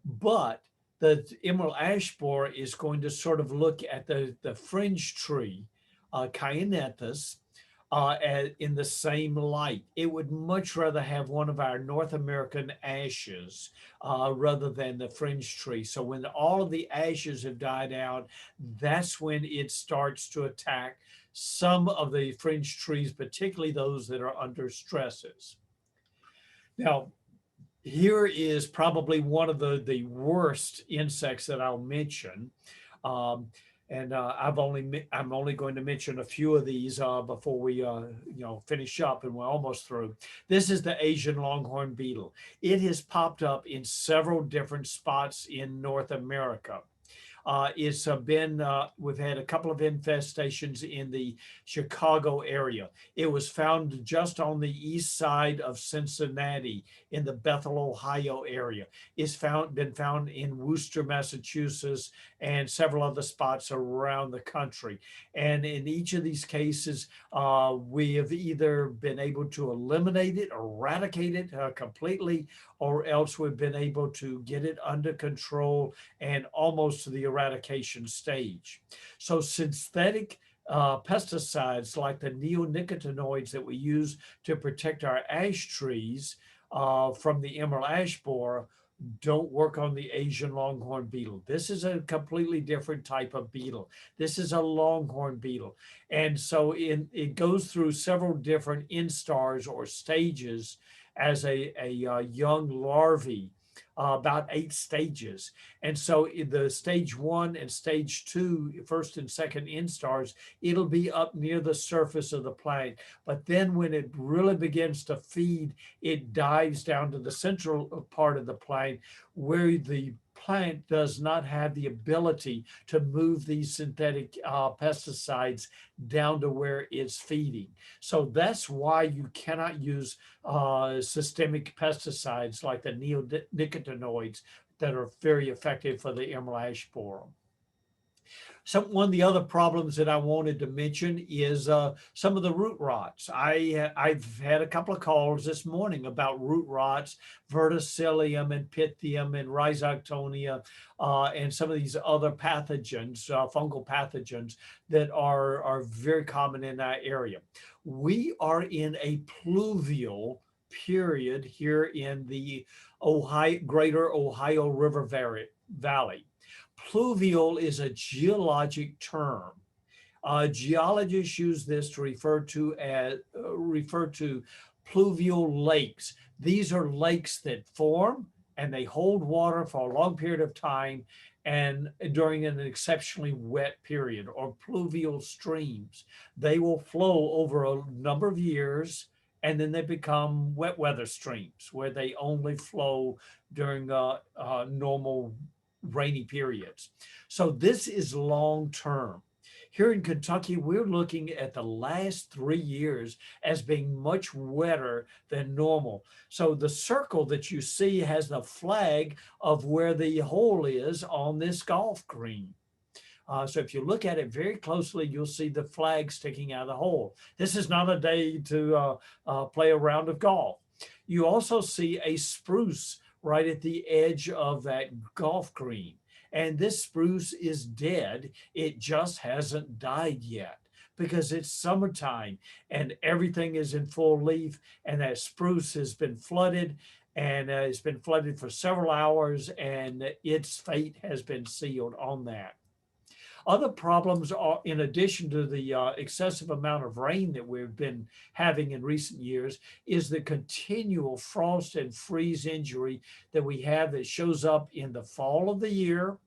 But the emerald ash borer is going to sort of look at the fringe tree, Caenathus, in the same light. It would much rather have one of our North American ashes rather than the fringe tree. So when all of the ashes have died out, that's when it starts to attack some of the fringe trees, particularly those that are under stresses. Now, here is probably one of the worst insects that I'll mention. Um, and I'm only going to mention a few of these before we finish up, and we're almost through. This is the Asian longhorn beetle. It has popped up in several different spots in North America. We've had a couple of infestations in the Chicago area. It was found just on the east side of Cincinnati in the Bethel, Ohio area. Been found in Worcester, Massachusetts, and several other spots around the country. And in each of these cases, we have either been able to eliminate it, eradicate it completely, or else we've been able to get it under control and almost to the eradication stage. So synthetic pesticides like the neonicotinoids that we use to protect our ash trees from the emerald ash borer don't work on the Asian longhorn beetle. This is a completely different type of beetle. This is a longhorn beetle. And so it goes through several different instars or stages as a young larvae, about 8 stages. And so in the stage 1 and stage 2, first and second instars, it'll be up near the surface of the plant. But then when it really begins to feed, it dives down to the central part of the plant where the plant does not have the ability to move these synthetic pesticides down to where it's feeding. So that's why you cannot use systemic pesticides like the neonicotinoids that are very effective for the emerald ash borer. So one of the other problems that I wanted to mention is some of the root rots. I've had a couple of calls this morning about root rots, verticillium and pythium and rhizoctonia, and some of these other pathogens, fungal pathogens that are very common in that area. We are in a pluvial period here in the Greater Ohio River Valley. Pluvial is a geologic term. Geologists use this to refer to pluvial lakes. These are lakes that form and they hold water for a long period of time and during an exceptionally wet period, or pluvial streams. They will flow over a number of years and then they become wet weather streams where they only flow during normal rainy periods. So this is long term. Here in Kentucky, we're looking at the last 3 years as being much wetter than normal. So the circle that you see has the flag of where the hole is on this golf green. So if you look at it very closely, you'll see the flag sticking out of the hole. This is not a day to play a round of golf. You also see a spruce right at the edge of that golf green. And this spruce is dead. It just hasn't died yet because it's summertime and everything is in full leaf, and that spruce has been flooded, and it's been flooded for several hours, and its fate has been sealed on that. Other problems are, in addition to the excessive amount of rain that we've been having in recent years, is the continual frost and freeze injury that we have that shows up in the fall of the year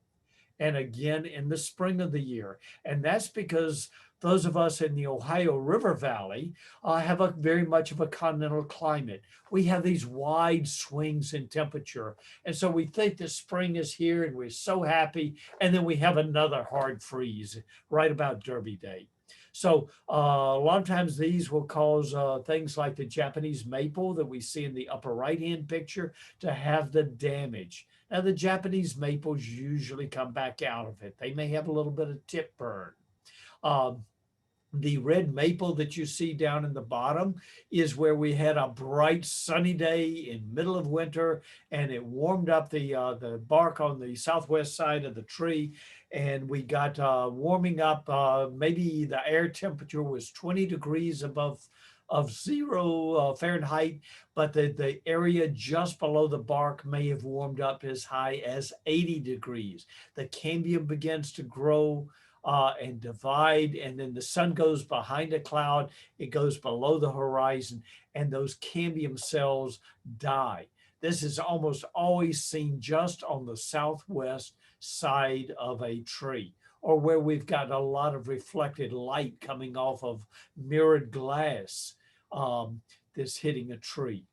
and again in the spring of the year. And that's because those of us in the Ohio River Valley have a very much of a continental climate. We have these wide swings in temperature. And so we think that spring is here and we're so happy. And then we have another hard freeze right about Derby Day. So a lot of times these will cause things like the Japanese maple that we see in the upper right-hand picture to have the damage. Now, the Japanese maples usually come back out of it. They may have a little bit of tip burn. Um, the red maple that you see down in the bottom is where we had a bright sunny day in middle of winter, and it warmed up the bark on the southwest side of the tree, and we got warming up. Maybe the air temperature was 20 degrees above of zero Fahrenheit, but the area just below the bark may have warmed up as high as 80 degrees. The cambium begins to grow and divide, and then the sun goes behind a cloud, it goes below the horizon, and those cambium cells die. This is almost always seen just on the southwest side of a tree, or where we've got a lot of reflected light coming off of mirrored glass that's hitting a tree,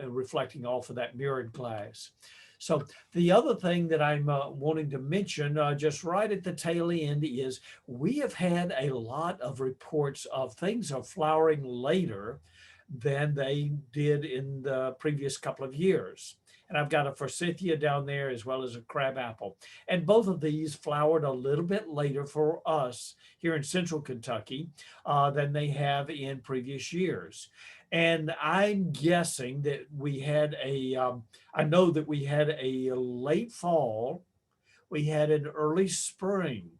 reflecting off of that mirrored glass. So the other thing that I'm wanting to mention just right at the tail end is we have had a lot of reports of things are flowering later than they did in the previous couple of years. And I've got a forsythia down there as well as a crabapple. And both of these flowered a little bit later for us here in central Kentucky than they have in previous years. And I'm guessing that we had I know that we had a late fall, we had an early spring,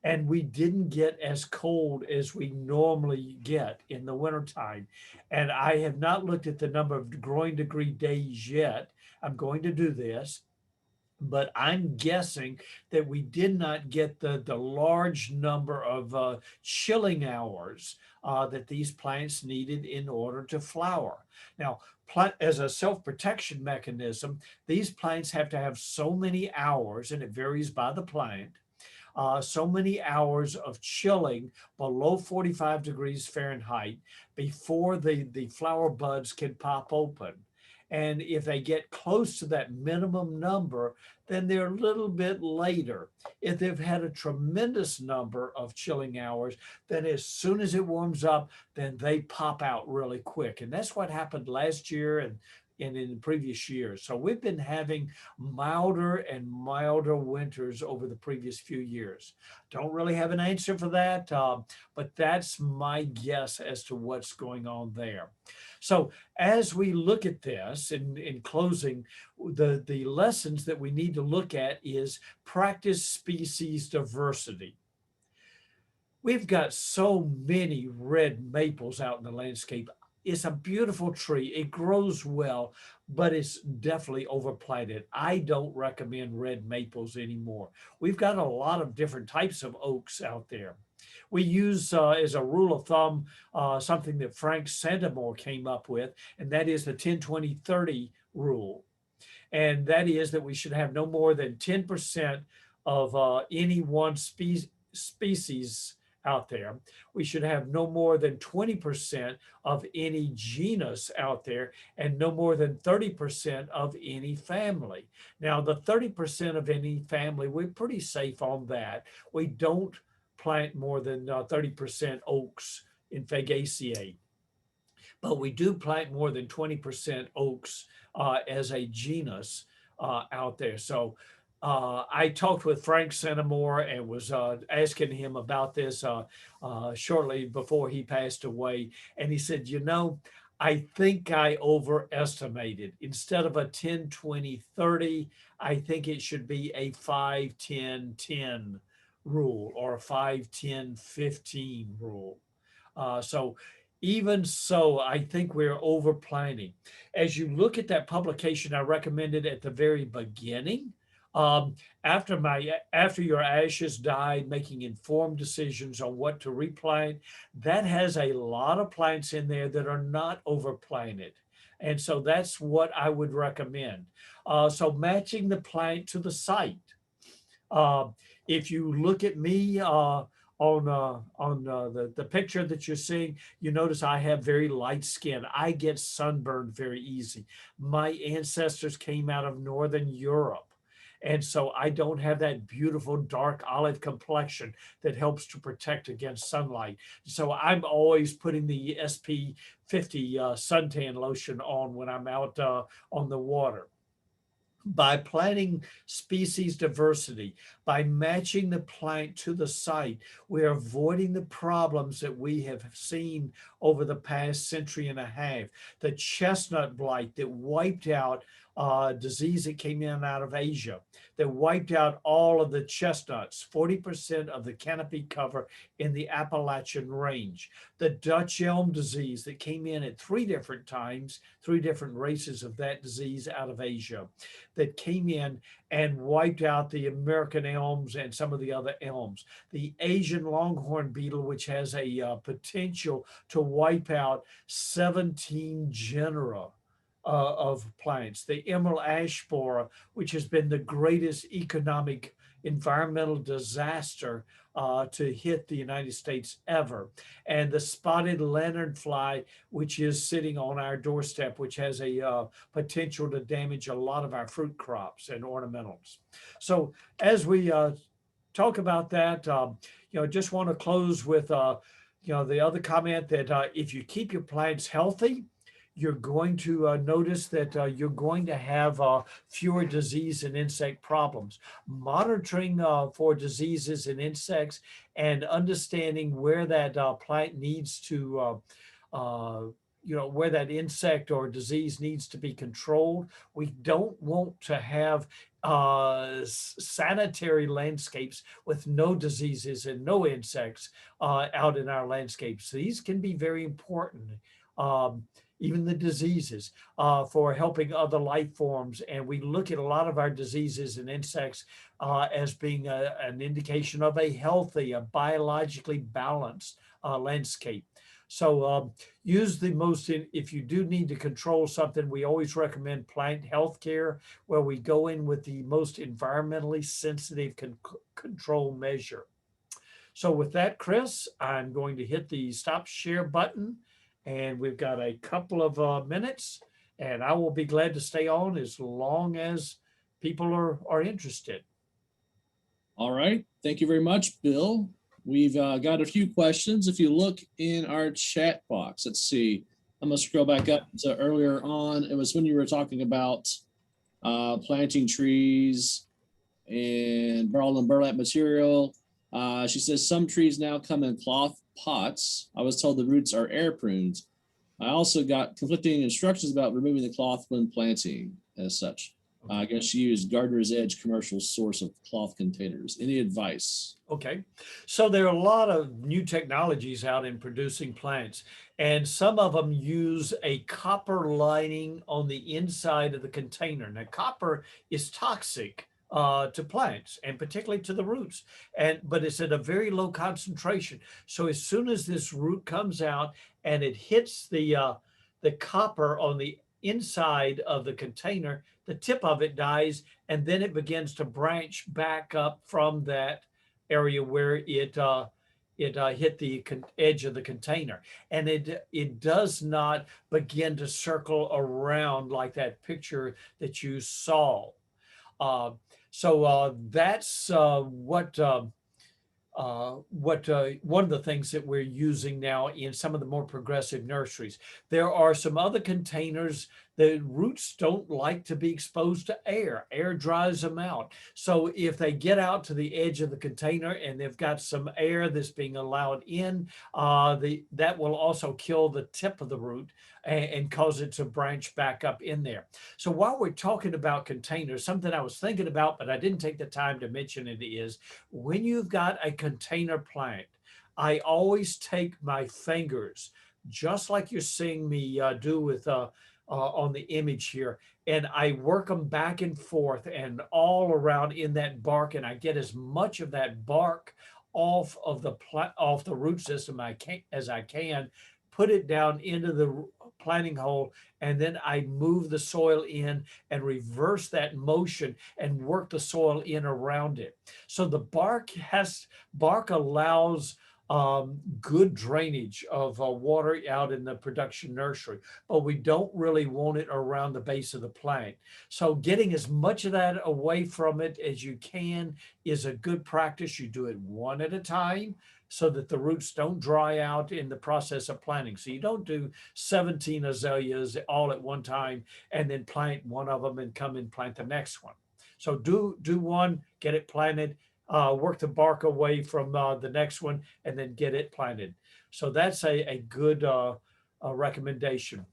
and we didn't get as cold as we normally get in the wintertime. And I have not looked at the number of growing degree days yet. I'm going to do this, but I'm guessing that we did not get the large number of chilling hours that these plants needed in order to flower. Now, as a self-protection mechanism, these plants have to have so many hours, and it varies by the plant, so many hours of chilling below 45 degrees Fahrenheit before the flower buds can pop open. And if they get close to that minimum number, then they're a little bit later. If they've had a tremendous number of chilling hours, then as soon as it warms up, then they pop out really quick. And that's what happened last year and in previous years. So we've been having milder and milder winters over the previous few years. Don't really have an answer for that, but that's my guess as to what's going on there. So as we look at this, in closing, the lessons that we need to look at is practice species diversity. We've got so many red maples out in the landscape. It's a beautiful tree. It grows well, but it's definitely overplanted. I don't recommend red maples anymore. We've got a lot of different types of oaks out there. We use, as a rule of thumb, something that Frank Santamore came up with, and that is the 10-20-30 rule. And that is that we should have no more than 10% of any one species out there. We should have no more than 20% of any genus out there, and no more than 30% of any family. Now, the 30% of any family, we're pretty safe on that. We don't plant more than 30% oaks in Fagaceae, but we do plant more than 20% oaks as a genus out there. So I talked with Frank Centimore and was asking him about this shortly before he passed away. And he said, you know, I think I overestimated. Instead of a 10, 20, 30, I think it should be a 5, 10, 10 rule, or a 5, 10, 15 rule. So even so, I think we're over planning. As you look at that publication I recommended at the very beginning, um, after your ashes died, making informed decisions on what to replant, that has a lot of plants in there that are not overplanted. And so that's what I would recommend. So matching the plant to the site. Uh, if you look at me on the picture that you're seeing, you notice I have very light skin. I get sunburned very easy. My ancestors came out of Northern Europe. And so I don't have that beautiful dark olive complexion that helps to protect against sunlight. So I'm always putting the SP50 suntan lotion on when I'm out on the water. By planting species diversity, by matching the plant to the site, we're avoiding the problems that we have seen over the past century and a half. The chestnut blight that wiped out disease that came in out of Asia, that wiped out all of the chestnuts, 40% of the canopy cover in the Appalachian Range. The Dutch elm disease that came in at 3 different times, 3 different races of that disease out of Asia, that came in and wiped out the American elms and some of the other elms. The Asian longhorn beetle, which has a potential to wipe out 17 genera of plants. The emerald ash borer, which has been the greatest economic environmental disaster to hit the United States ever. And the spotted lanternfly, which is sitting on our doorstep, which has a potential to damage a lot of our fruit crops and ornamentals. So as we talk about that, just want to close with, the other comment that if you keep your plants healthy, you're going to notice that you're going to have fewer disease and insect problems. Monitoring for diseases and insects and understanding where that plant needs to, where that insect or disease needs to be controlled. We don't want to have sanitary landscapes with no diseases and no insects out in our landscapes. These can be very important. Even the diseases for helping other life forms. And we look at a lot of our diseases and insects as being an indication of a healthy, a biologically balanced landscape. So use the most, if you do need to control something, we always recommend plant health care, where we go in with the most environmentally sensitive control measure. So with that, Chris, I'm going to hit the stop share button. And we've got a couple of minutes, and I will be glad to stay on as long as people are interested. All right. Thank you very much, Bill. We've got a few questions. If you look in our chat box, let's see. I'm going to scroll back up to earlier on. It was when you were talking about planting trees and burlap material. She says some trees now come in cloth pots. I was told the roots are air pruned. I also got conflicting instructions about removing the cloth when planting as such. I guess she used Gardner's Edge commercial source of cloth containers. Any advice? Okay. So there are a lot of new technologies out in producing plants, and some of them use a copper lining on the inside of the container. Now, copper is toxic to plants and particularly to the roots, but it's at a very low concentration. So as soon as this root comes out and it hits the copper on the inside of the container, the tip of it dies, and then it begins to branch back up from that area where it hit the edge of the container, and it does not begin to circle around like that picture that you saw. So that's what one of the things that we're using now in some of the more progressive nurseries. There are some other containers. The roots don't like to be exposed to air. Air dries them out. So if they get out to the edge of the container and they've got some air that's being allowed in, that will also kill the tip of the root and cause it to branch back up in there. So while we're talking about containers, something I was thinking about, but I didn't take the time to mention it, is when you've got a container plant, I always take my fingers, just like you're seeing me do with on the image here, and I work them back and forth and all around in that bark, and I get as much of that bark off of off the root system as I can, put it down into the planting hole, and then I move the soil in and reverse that motion and work the soil in around it. So the bark allows good drainage of water out in the production nursery, but we don't really want it around the base of the plant. So getting as much of that away from it as you can is a good practice. You do it one at a time so that the roots don't dry out in the process of planting. So you don't do 17 azaleas all at one time and then plant one of them and come and plant the next one. So do one, get it planted, work the bark away from the next one, and then get it planted. So that's a good recommendation.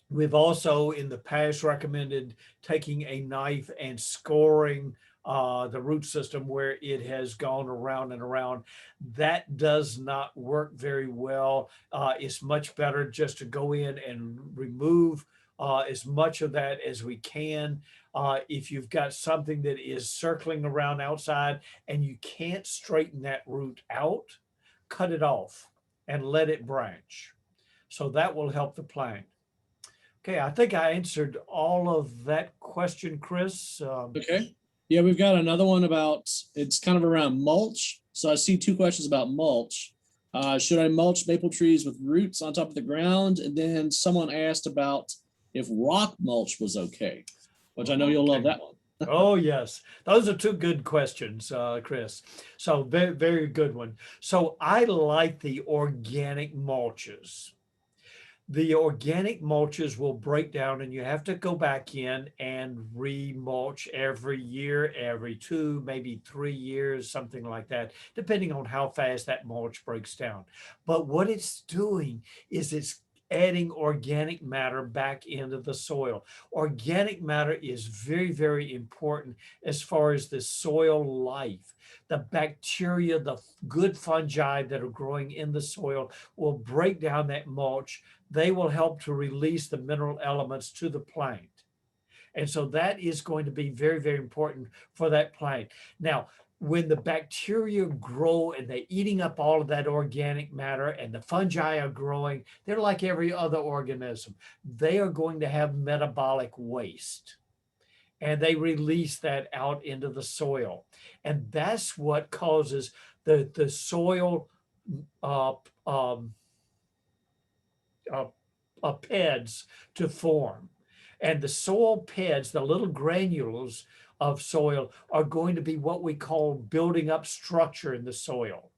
We've also in the past recommended taking a knife and scoring the root system where it has gone around and around. That does not work very well. It's much better just to go in and remove as much of that as we can. If you've got something that is circling around outside and you can't straighten that root out, cut it off and let it branch. So that will help the plant. Okay, I think I answered all of that question, Chris. Okay. Yeah, we've got another one about, it's kind of around mulch. So I see two questions about mulch. Should I mulch maple trees with roots on top of the ground? And then someone asked about if rock mulch was okay, which I know you'll love that one. Oh, yes. Those are two good questions, Chris. So very, very good one. So I like the organic mulches. The organic mulches will break down and you have to go back in and remulch every year, every 2, maybe 3 years, something like that, depending on how fast that mulch breaks down. But what it's doing is it's adding organic matter back into the soil. Organic matter is very, very important as far as the soil life. The bacteria, the good fungi that are growing in the soil will break down that mulch. They will help to release the mineral elements to the plant. And so that is going to be very, very important for that plant. Now, when the bacteria grow and they're eating up all of that organic matter and the fungi are growing, they're like every other organism. They are going to have metabolic waste and they release that out into the soil. And that's what causes the soil PEDs to form. And the soil PEDs, the little granules of soil, are going to be what we call building up structure in the soil.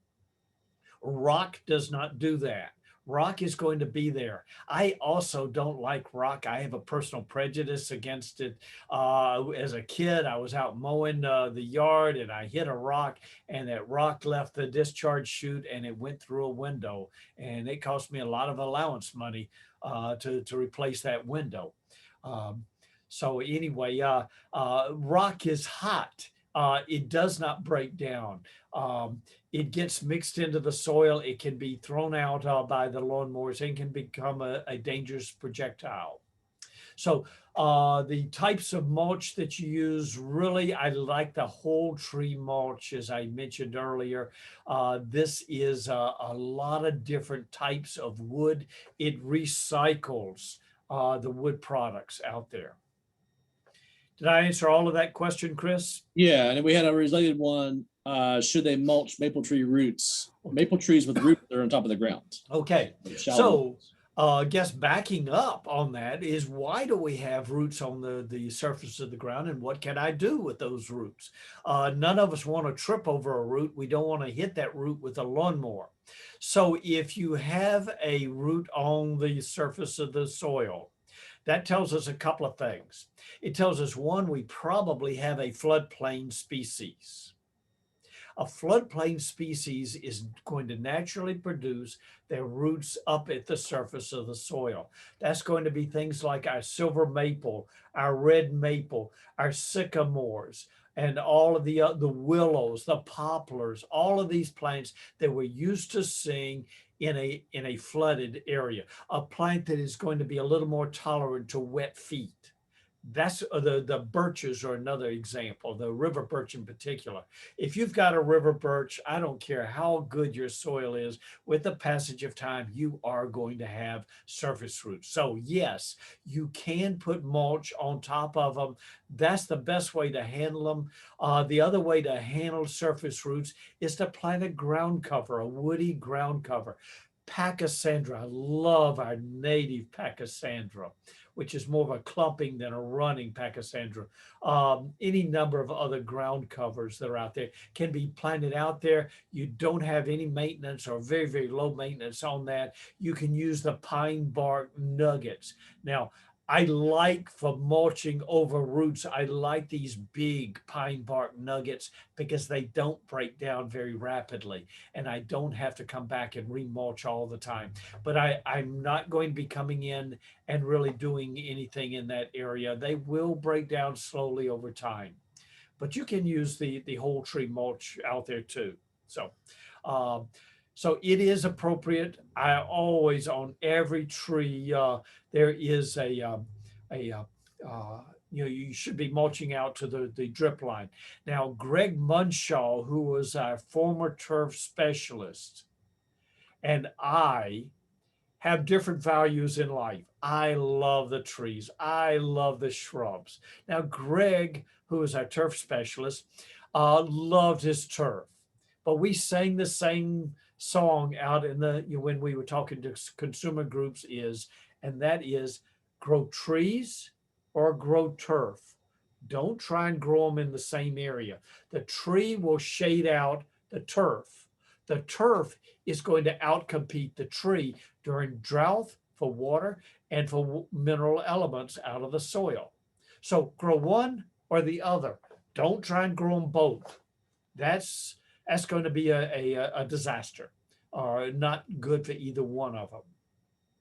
Rock does not do that. Rock is going to be there. I also don't like rock. I have a personal prejudice against it. As a kid, I was out mowing the yard and I hit a rock and that rock left the discharge chute and it went through a window. And it cost me a lot of allowance money to replace that window. So anyway, rock is hot. It does not break down. It gets mixed into the soil. It can be thrown out by the lawnmowers and can become a dangerous projectile. So the types of mulch that you use, really, I like the whole tree mulch, as I mentioned earlier. This is a lot of different types of wood. It recycles the wood products out there. Did I answer all of that question, Chris? Yeah, and we had a related one. Should they mulch maple tree roots? Maple trees with roots that are on top of the ground. Okay, Shallow so I guess backing up on that is, why do we have roots on the surface of the ground, and what can I do with those roots? None of us want to trip over a root. We don't want to hit that root with a lawnmower. So if you have a root on the surface of the soil, that tells us a couple of things. It tells us, one, we probably have a floodplain species. A floodplain species is going to naturally produce their roots up at the surface of the soil. That's going to be things like our silver maple, our red maple, our sycamores, and all of the willows, the poplars, all of these plants that we're used to seeing in a flooded area. A plant that is going to be a little more tolerant to wet feet. That's the birches are another example, the river birch in particular. If you've got a river birch, I don't care how good your soil is, with the passage of time, you are going to have surface roots. So yes, you can put mulch on top of them. That's the best way to handle them. The other way to handle surface roots is to plant a ground cover, a woody ground cover. Pachysandra, I love our native Pachysandra, which is more of a clumping than a running Pachysandra. Any number of other ground covers that are out there can be planted out there. You don't have any maintenance, or very, very low maintenance on that. You can use the pine bark nuggets. Now, I like, for mulching over roots, I like these big pine bark nuggets because they don't break down very rapidly, and I don't have to come back and remulch all the time. But I'm not going to be coming in and really doing anything in that area. They will break down slowly over time, but you can use the whole tree mulch out there too. So, um, so it is appropriate. I always, on every tree, there is a you should be mulching out to the drip line. Now, Greg Munshaw, who was our former turf specialist, and I have different values in life. I love the trees. I love the shrubs. Now, Greg, who is our turf specialist, loved his turf, but we sang the same song out in when we were talking to consumer groups, and that is, grow trees or grow turf. Don't try and grow them in the same area. The tree will shade out the turf. The turf is going to outcompete the tree during drought for water and for mineral elements out of the soil. So grow one or the other. Don't try and grow them both. That's going to be a disaster, or not good for either one of them.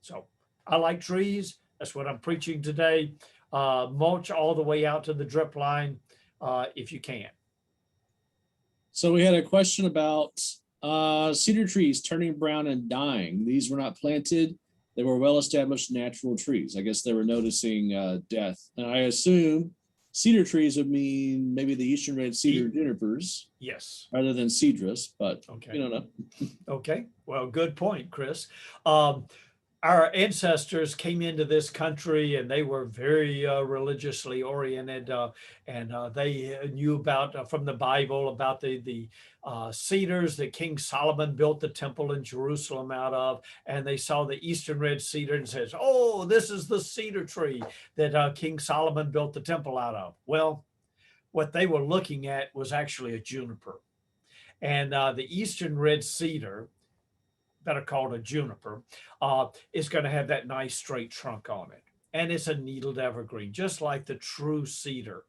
So I like trees. That's what I'm preaching today. Mulch all the way out to the drip line if you can. So we had a question about cedar trees turning brown and dying. These were not planted. They were well-established natural trees. I guess they were noticing death. And I assume cedar trees would mean maybe the eastern red cedar junipers. Yes. Rather than cedrus, but okay. We don't know. Okay. Well, good point, Chris. Our ancestors came into this country, and they were very religiously oriented, and they knew about, from the Bible, about the cedars that King Solomon built the temple in Jerusalem out of, and they saw the eastern red cedar and says, "Oh, this is the cedar tree that King Solomon built the temple out of." Well, what they were looking at was actually a juniper, and the eastern red cedar, better called a juniper, is going to have that nice straight trunk on it. And it's a needled evergreen, just like the true cedar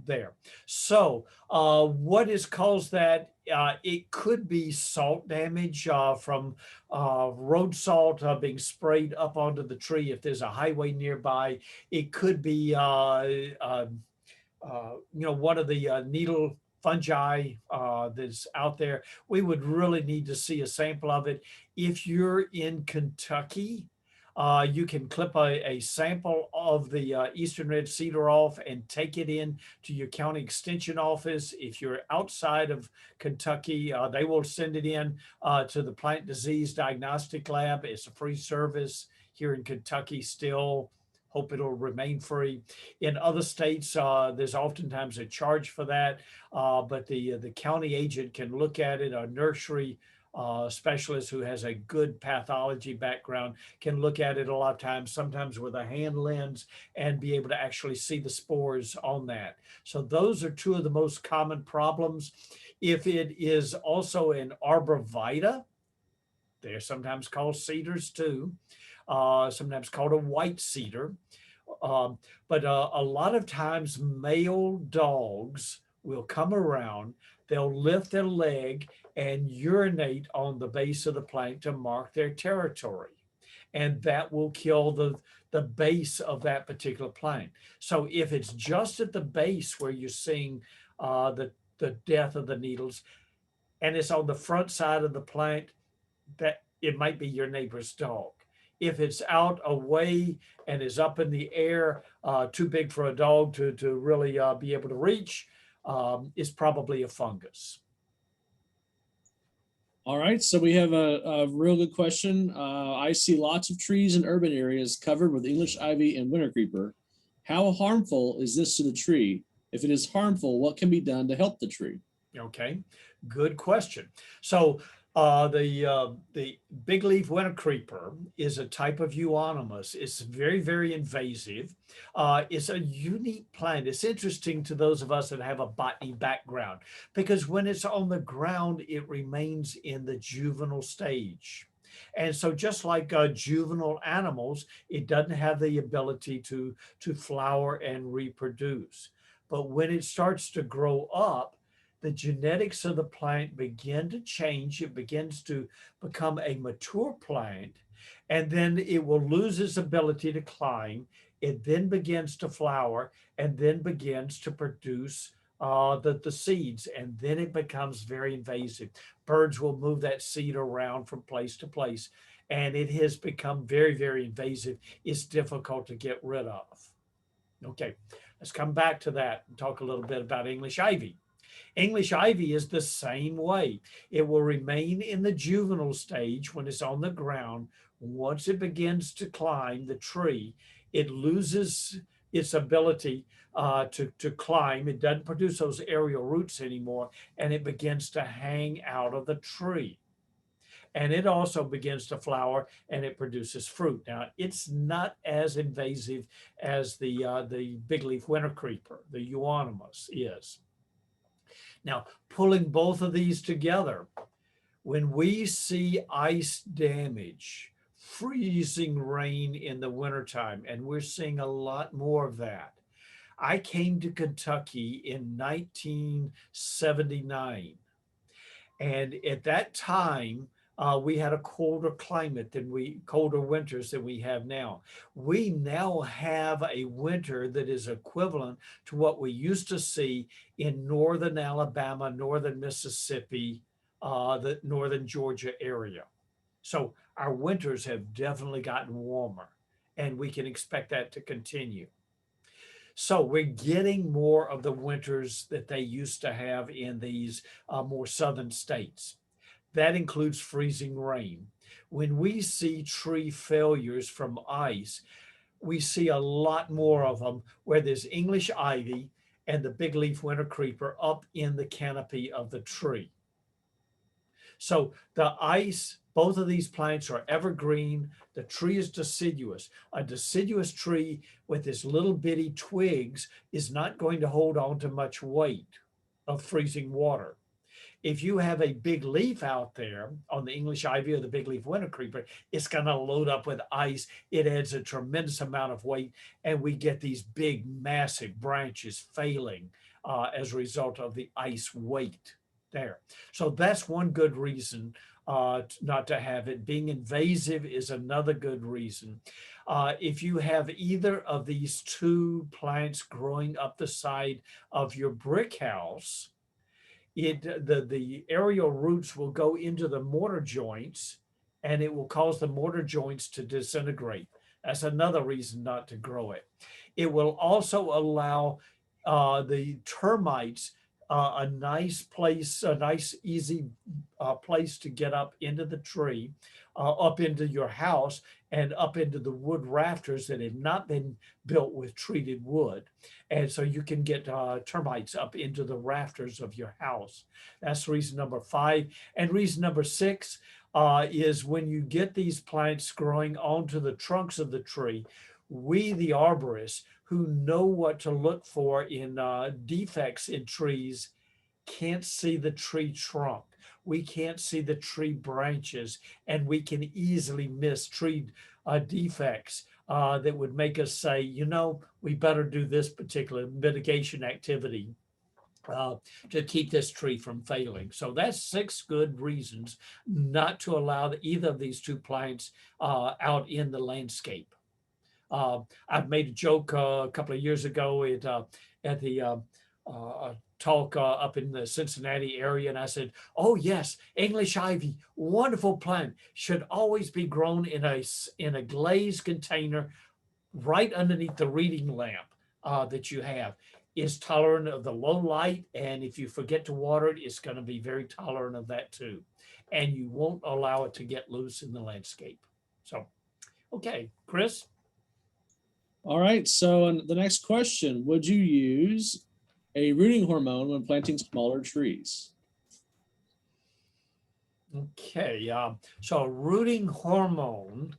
there. So what has caused that? It could be salt damage from road salt being sprayed up onto the tree if there's a highway nearby. It could be, one of the needle fungi that's out there. We would really need to see a sample of it. If you're in Kentucky, you can clip a sample of the eastern red cedar off and take it in to your county extension office. If you're outside of Kentucky, they will send it in to the Plant Disease Diagnostic Lab. It's a free service here in Kentucky still. Hope it'll remain free. In other states, there's oftentimes a charge for that, but the county agent can look at it. A nursery specialist who has a good pathology background can look at it a lot of times, sometimes with a hand lens, and be able to actually see the spores on that. So those are two of the most common problems. If it is also an arborvitae, they're sometimes called cedars too, sometimes called a white cedar. But a lot of times male dogs will come around, they'll lift their leg and urinate on the base of the plant to mark their territory. And that will kill the base of that particular plant. So if it's just at the base where you're seeing the death of the needles, and it's on the front side of the plant, that it might be your neighbor's dog. If it's out away and is up in the air, too big for a dog to really be able to reach, it's probably a fungus. All right, so we have a real good question. I see lots of trees in urban areas covered with English ivy and winter creeper. How harmful is this to the tree? If it is harmful, what can be done to help the tree? Okay, good question. So the big leaf winter creeper is a type of euonymus. It's very, very invasive. It's a unique plant. It's interesting to those of us that have a botany background because when it's on the ground, it remains in the juvenile stage. And so just like juvenile animals, it doesn't have the ability to flower and reproduce. But when it starts to grow up, the genetics of the plant begin to change. It begins to become a mature plant, and then it will lose its ability to climb. It then begins to flower and then begins to produce the seeds, and then it becomes very invasive. Birds will move that seed around from place to place, and it has become very, very invasive. It's difficult to get rid of. Okay, let's come back to that and talk a little bit about English ivy. English ivy is the same way. It will remain in the juvenile stage when it's on the ground. Once it begins to climb the tree, it loses its ability to climb. It doesn't produce those aerial roots anymore, and it begins to hang out of the tree. And it also begins to flower and it produces fruit. Now, it's not as invasive as the big leaf winter creeper, the euonymus is. Now, pulling both of these together, when we see ice damage, freezing rain in the wintertime, and we're seeing a lot more of that. I came to Kentucky in 1979. And at that time, we had a colder climate colder winters than we have now. We now have a winter that is equivalent to what we used to see in northern Alabama, northern Mississippi, the northern Georgia area. So our winters have definitely gotten warmer, and we can expect that to continue. So we're getting more of the winters that they used to have in these more southern states. That includes freezing rain. When we see tree failures from ice, we see a lot more of them where there's English ivy and the big leaf winter creeper up in the canopy of the tree. So the ice, both of these plants are evergreen. The tree is deciduous. A deciduous tree with its little bitty twigs is not going to hold on to much weight of freezing water. If you have a big leaf out there on the English ivy or the big leaf winter creeper, it's going to load up with ice. It adds a tremendous amount of weight, and we get these big, massive branches failing as a result of the ice weight there. So that's one good reason not to have it. Being invasive is another good reason. If you have either of these two plants growing up the side of your brick house, the aerial roots will go into the mortar joints and it will cause the mortar joints to disintegrate. That's another reason not to grow it. It will also allow the termites a nice place, a nice easy place to get up into the tree, up into your house, and up into the wood rafters that have not been built with treated wood. And so you can get termites up into the rafters of your house. That's reason number 5. And reason number 6 is when you get these plants growing onto the trunks of the tree, we, the arborists, who know what to look for in defects in trees, can't see the tree trunk. We can't see the tree branches, and we can easily miss tree defects that would make us say, you know, we better do this particular mitigation activity uh, to keep this tree from failing. So that's 6 good reasons not to allow either of these 2 plants out in the landscape. I've made a joke a couple of years ago at the talk up in the Cincinnati area, and I said, "Oh yes, English ivy, wonderful plant, should always be grown in a glazed container right underneath the reading lamp that you have. Is tolerant of the low light, and if you forget to water it, it's going to be very tolerant of that too, and you won't allow it to get loose in the landscape." So, okay, Chris. All right. So the next question, would you use a rooting hormone when planting smaller trees? Okay, so rooting hormone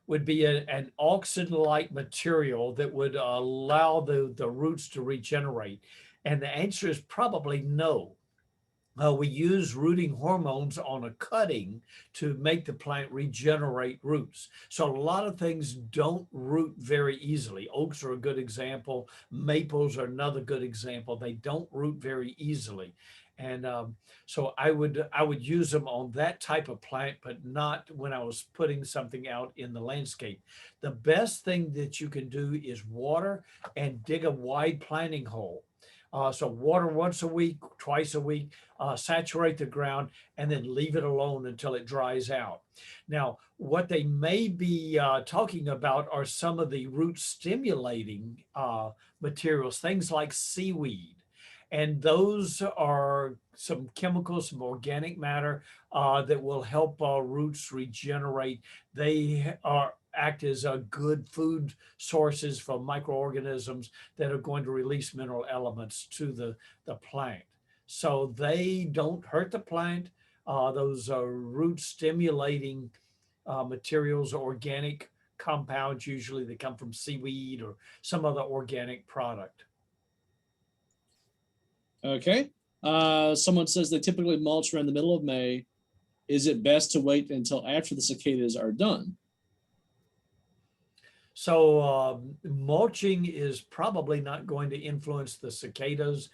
would be an oxide-like material that would allow the roots to regenerate. And the answer is probably no. We use rooting hormones on a cutting to make the plant regenerate roots. So a lot of things don't root very easily. Oaks are a good example. Maples are another good example. They don't root very easily. And so I would use them on that type of plant, but not when I was putting something out in the landscape. The best thing that you can do is water and dig a wide planting hole. So water once a week, twice a week, saturate the ground, and then leave it alone until it dries out. Now, what they may be talking about are some of the root stimulating materials, things like seaweed. And those are some chemicals, some organic matter that will help roots regenerate. They are act as good food sources for microorganisms that are going to release mineral elements to the plant. So they don't hurt the plant. Those root stimulating materials, organic compounds, usually they come from seaweed or some other organic product. Okay. Someone says they typically mulch around the middle of May. Is it best to wait until after the cicadas are done? So mulching is probably not going to influence the cicadas.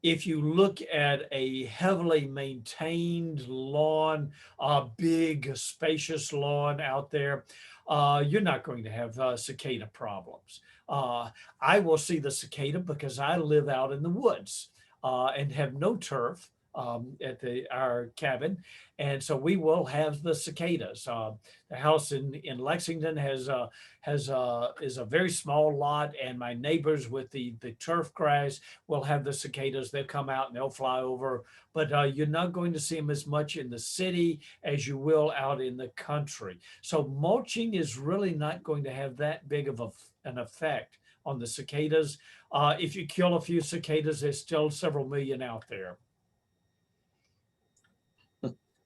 If you look at a heavily maintained lawn, a big spacious lawn out there, you're not going to have cicada problems. I will see the cicada because I live out in the woods and have no turf at our cabin, and so we will have the cicadas. The house in Lexington is a very small lot, and my neighbors with the turf grass will have the cicadas. They'll come out and they'll fly over, but you're not going to see them as much in the city as you will out in the country. So mulching is really not going to have that big of an effect on the cicadas. If you kill a few cicadas, there's still several million out there.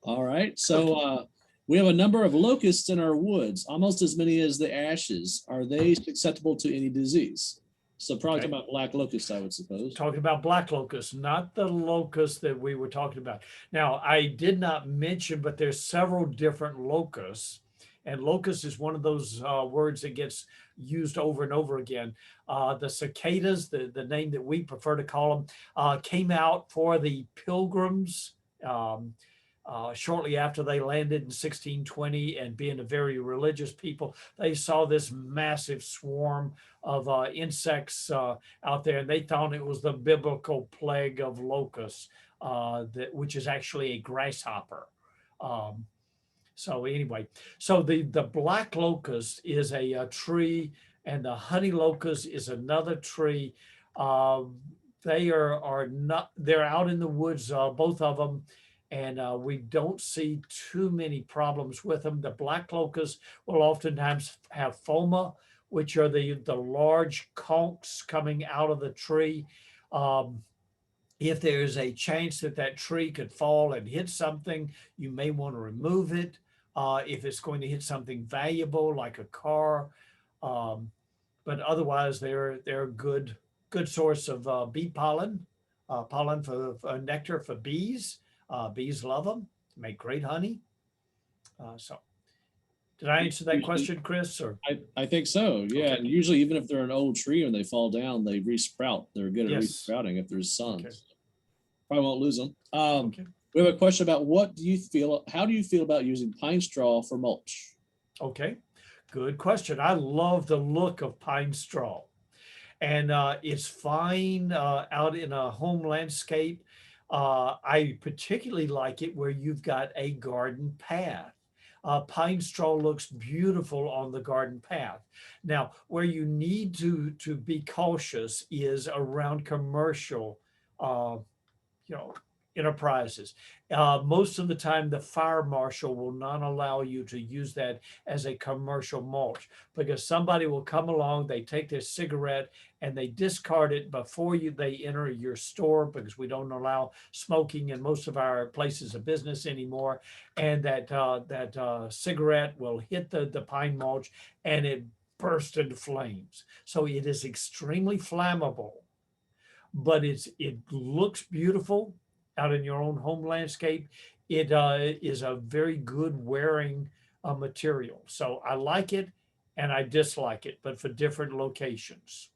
All right. So we have a number of locusts in our woods, almost as many as the ashes. Are they susceptible to any disease? So probably Okay. talking about black locust, I would suppose. Talking about black locust, not the locust that we were talking about. Now, I did not mention, but there's several different locusts, and locust is one of those words that gets used over and over again. The cicadas, the name that we prefer to call them, came out for the pilgrims. Shortly after they landed in 1620, and being a very religious people, they saw this massive swarm of insects out there, and they thought it was the biblical plague of locusts, which is actually a grasshopper. Um, so anyway, so the black locust is a tree, and the honey locust is another tree. Uh, they are not, they're out in the woods, both of them. And we don't see too many problems with them. The black locust will oftentimes have foma, which are the large conchs coming out of the tree. Um, if there's a chance that that tree could fall and hit something, you may want to remove it. If it's going to hit something valuable like a car, um, but otherwise they're a good source of bee pollen, pollen for nectar for bees. Bees love them, make great honey. So did I answer that Usually, question, Chris? Or I think so. Yeah. okay, And usually, even if they're an old tree and they fall down, they resprout. They're good at yes, resprouting if there's sun. okay, Probably won't lose them. okay, We have a question about how do you feel about using pine straw for mulch? okay. Good question. I love the look of pine straw. And it's fine out in a home landscape. I particularly like it where you've got a garden path. Pine straw looks beautiful on the garden path. Now, where you need to be cautious is around commercial uh, you know, enterprises. Most of the time, the fire marshal will not allow you to use that as a commercial mulch because somebody will come along, they take their cigarette and they discard it before they enter your store because we don't allow smoking in most of our places of business anymore. And that cigarette will hit the pine mulch and it bursts into flames. So it is extremely flammable, but it looks beautiful out in your own home landscape. It is a very good wearing material. So I like it and I dislike it, but for different locations.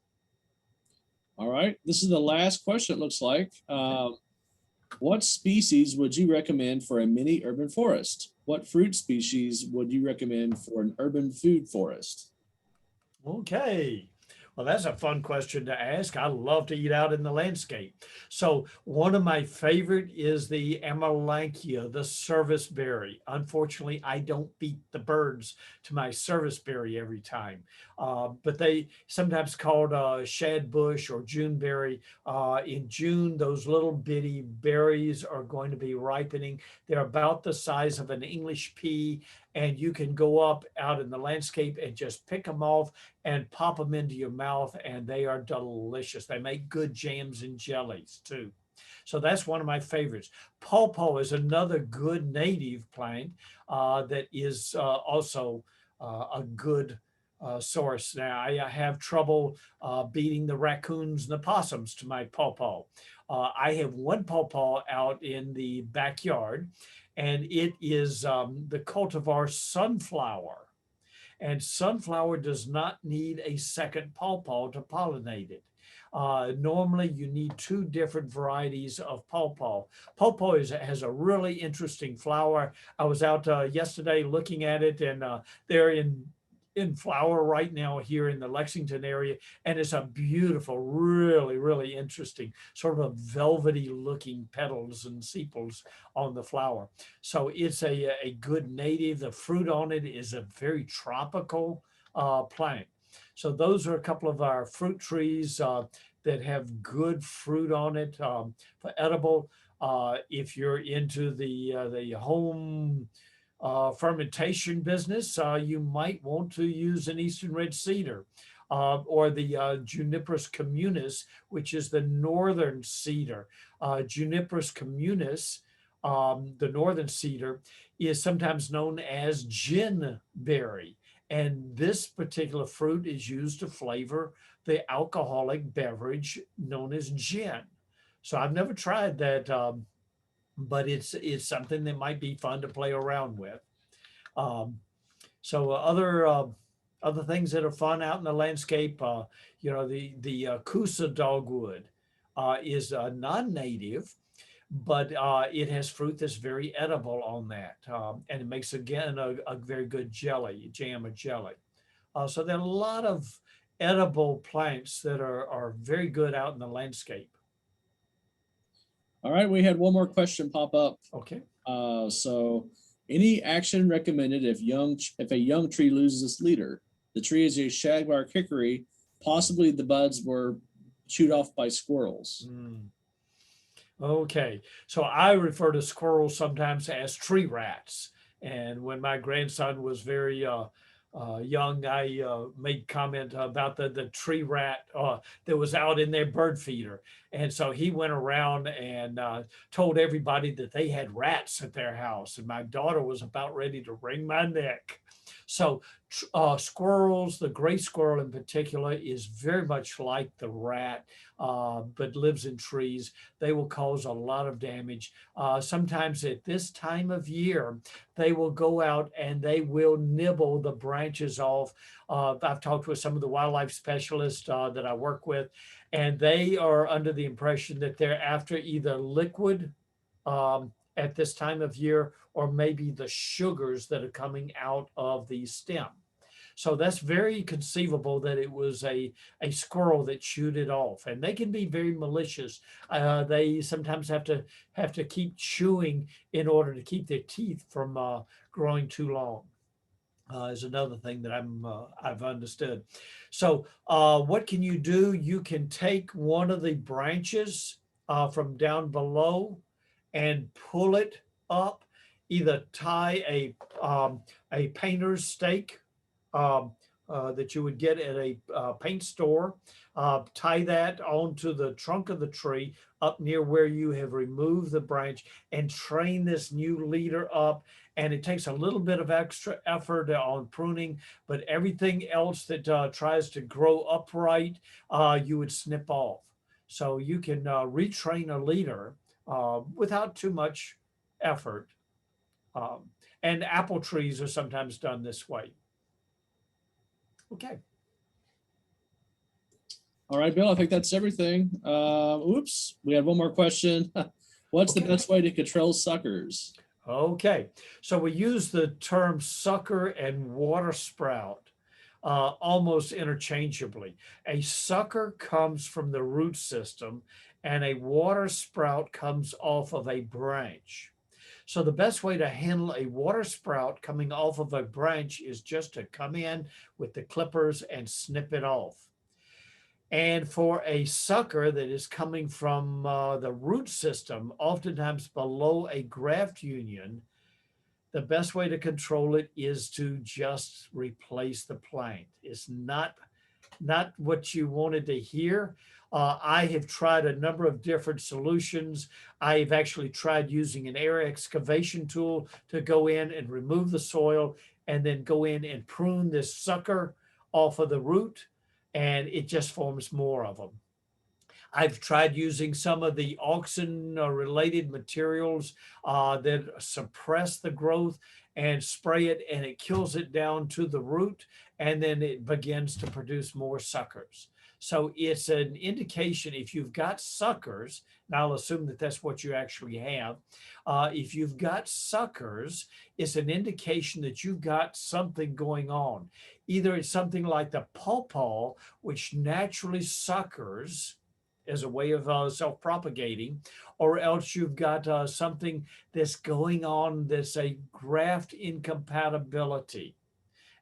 All right. This is the last question, it looks like. Okay. What species would you recommend for a mini urban forest? What fruit species would you recommend for an urban food forest? Okay. Well, that's a fun question to ask. I love to eat out in the landscape. So, one of my favorite is the Amelanchier, the serviceberry. Unfortunately, I don't beat the birds to my serviceberry every time. But they sometimes called shad bush or Juneberry. In June, those little bitty berries are going to be ripening. They're about the size of an English pea, and you can go up out in the landscape and just pick them off and pop them into your mouth, and they are delicious. They make good jams and jellies too. So that's one of my favorites. Pawpaw is another good native plant that is also a good source. Now, I have trouble beating the raccoons and the possums to my pawpaw. I have one pawpaw out in the backyard, and it is the cultivar sunflower. And sunflower does not need a second pawpaw to pollinate it. Normally, you need two different varieties of pawpaw. Pawpaw has a really interesting flower. I was out yesterday looking at it, and they're in flower right now here in the Lexington area, and it's a beautiful, really interesting, sort of a velvety looking petals and sepals on the flower. So it's a good native. The fruit on it is a very tropical plant. So those are a couple of our fruit trees that have good fruit on it for edible. If you're into the home fermentation business, you might want to use an eastern red cedar or the Juniperus communis, which is the northern cedar. Juniperus communis, the northern cedar, is sometimes known as gin berry. And this particular fruit is used to flavor the alcoholic beverage known as gin. So I've never tried that, but it's something that might be fun to play around with. Um, so other things that are fun out in the landscape, the Coosa dogwood is non-native, but it has fruit that's very edible on that, and it makes again a very good jelly, jam or jelly. So there are a lot of edible plants that are very good out in the landscape. All right, we had one more question pop up. Okay. So, any action recommended if a young tree loses its leader? The tree is a shagbark hickory. Possibly the buds were chewed off by squirrels. Okay, so I refer to squirrels sometimes as tree rats. And when my grandson was very young, I made comment about the tree rat that was out in their bird feeder. And so he went around and told everybody that they had rats at their house. And my daughter was about ready to wring my neck. So squirrels, the gray squirrel in particular, is very much like the rat, but lives in trees. They will cause a lot of damage. Sometimes at this time of year, they will go out and they will nibble the branches off. I've talked with some of the wildlife specialists that I work with, and they are under the impression that they're after either liquid at this time of year, or maybe the sugars that are coming out of the stem. So that's very conceivable that it was a squirrel that chewed it off, and they can be very malicious. They sometimes have to keep chewing in order to keep their teeth from growing too long. Is another thing that I've understood. So what can you do? You can take one of the branches from down below and pull it up. Either tie a painter's stake that you would get at a paint store, tie that onto the trunk of the tree up near where you have removed the branch, and train this new leader up. And it takes a little bit of extra effort on pruning, but everything else that tries to grow upright, you would snip off. So you can retrain a leader without too much effort. And apple trees are sometimes done this way. Okay. All right, Bill, I think that's everything. Oops, we have one more question. What's the best way to control suckers? Okay, so we use the term sucker and water sprout almost interchangeably. A sucker comes from the root system, and a water sprout comes off of a branch. So the best way to handle a water sprout coming off of a branch is just to come in with the clippers and snip it off. And for a sucker that is coming from the root system, oftentimes below a graft union, the best way to control it is to just replace the plant. It's not what you wanted to hear. I have tried a number of different solutions. I've actually tried using an air excavation tool to go in and remove the soil and then go in and prune this sucker off of the root, and it just forms more of them. I've tried using some of the auxin related materials that suppress the growth and spray it, and it kills it down to the root, and then it begins to produce more suckers. So it's an indication if you've got suckers, and I'll assume that that's what you actually have. If you've got suckers, it's an indication that you've got something going on. Either it's something like the pawpaw, which naturally suckers as a way of self-propagating, or else you've got something that's going on that's a graft incompatibility.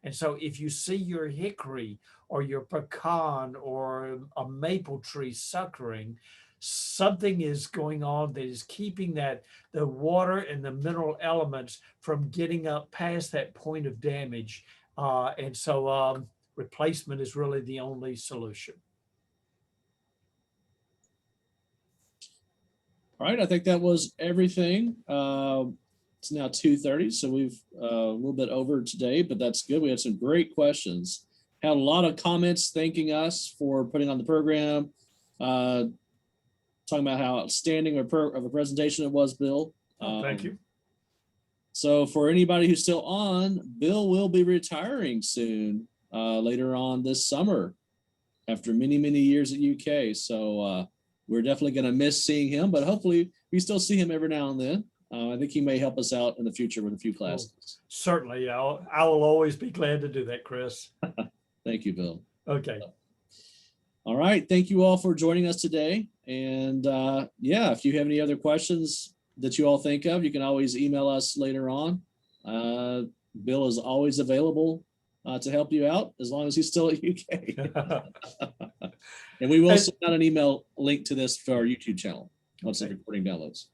And so if you see your hickory or your pecan or a maple tree suckering, something is going on that is keeping the water and the mineral elements from getting up past that point of damage. And so replacement is really the only solution. All right, I think that was everything. It's now 2:30, so we've a little bit over today, but that's good. We had some great questions. Had a lot of comments thanking us for putting on the program, talking about how outstanding of a presentation it was, Bill. Thank you. So for anybody who's still on, Bill will be retiring soon, later on this summer, after many, many years at UK. So we're definitely going to miss seeing him, but hopefully we still see him every now and then. I think he may help us out in the future with a few classes. Certainly. I will always be glad to do that, Chris. Thank you, Bill. Okay. All right. Thank you all for joining us today. And yeah, if you have any other questions that you all think of, you can always email us later on. Bill is always available to help you out as long as he's still at UK. And we will And- send out an email link to this for our YouTube channel once the Okay. recording downloads.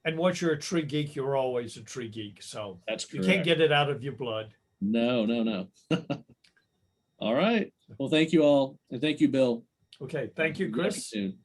And once you're a tree geek, you're always a tree geek. So That's you can't correct. get it out of your blood. No, no, no. All right. Well, thank you all. And thank you, Bill. Okay. Thank you, We'll be back Chris. soon.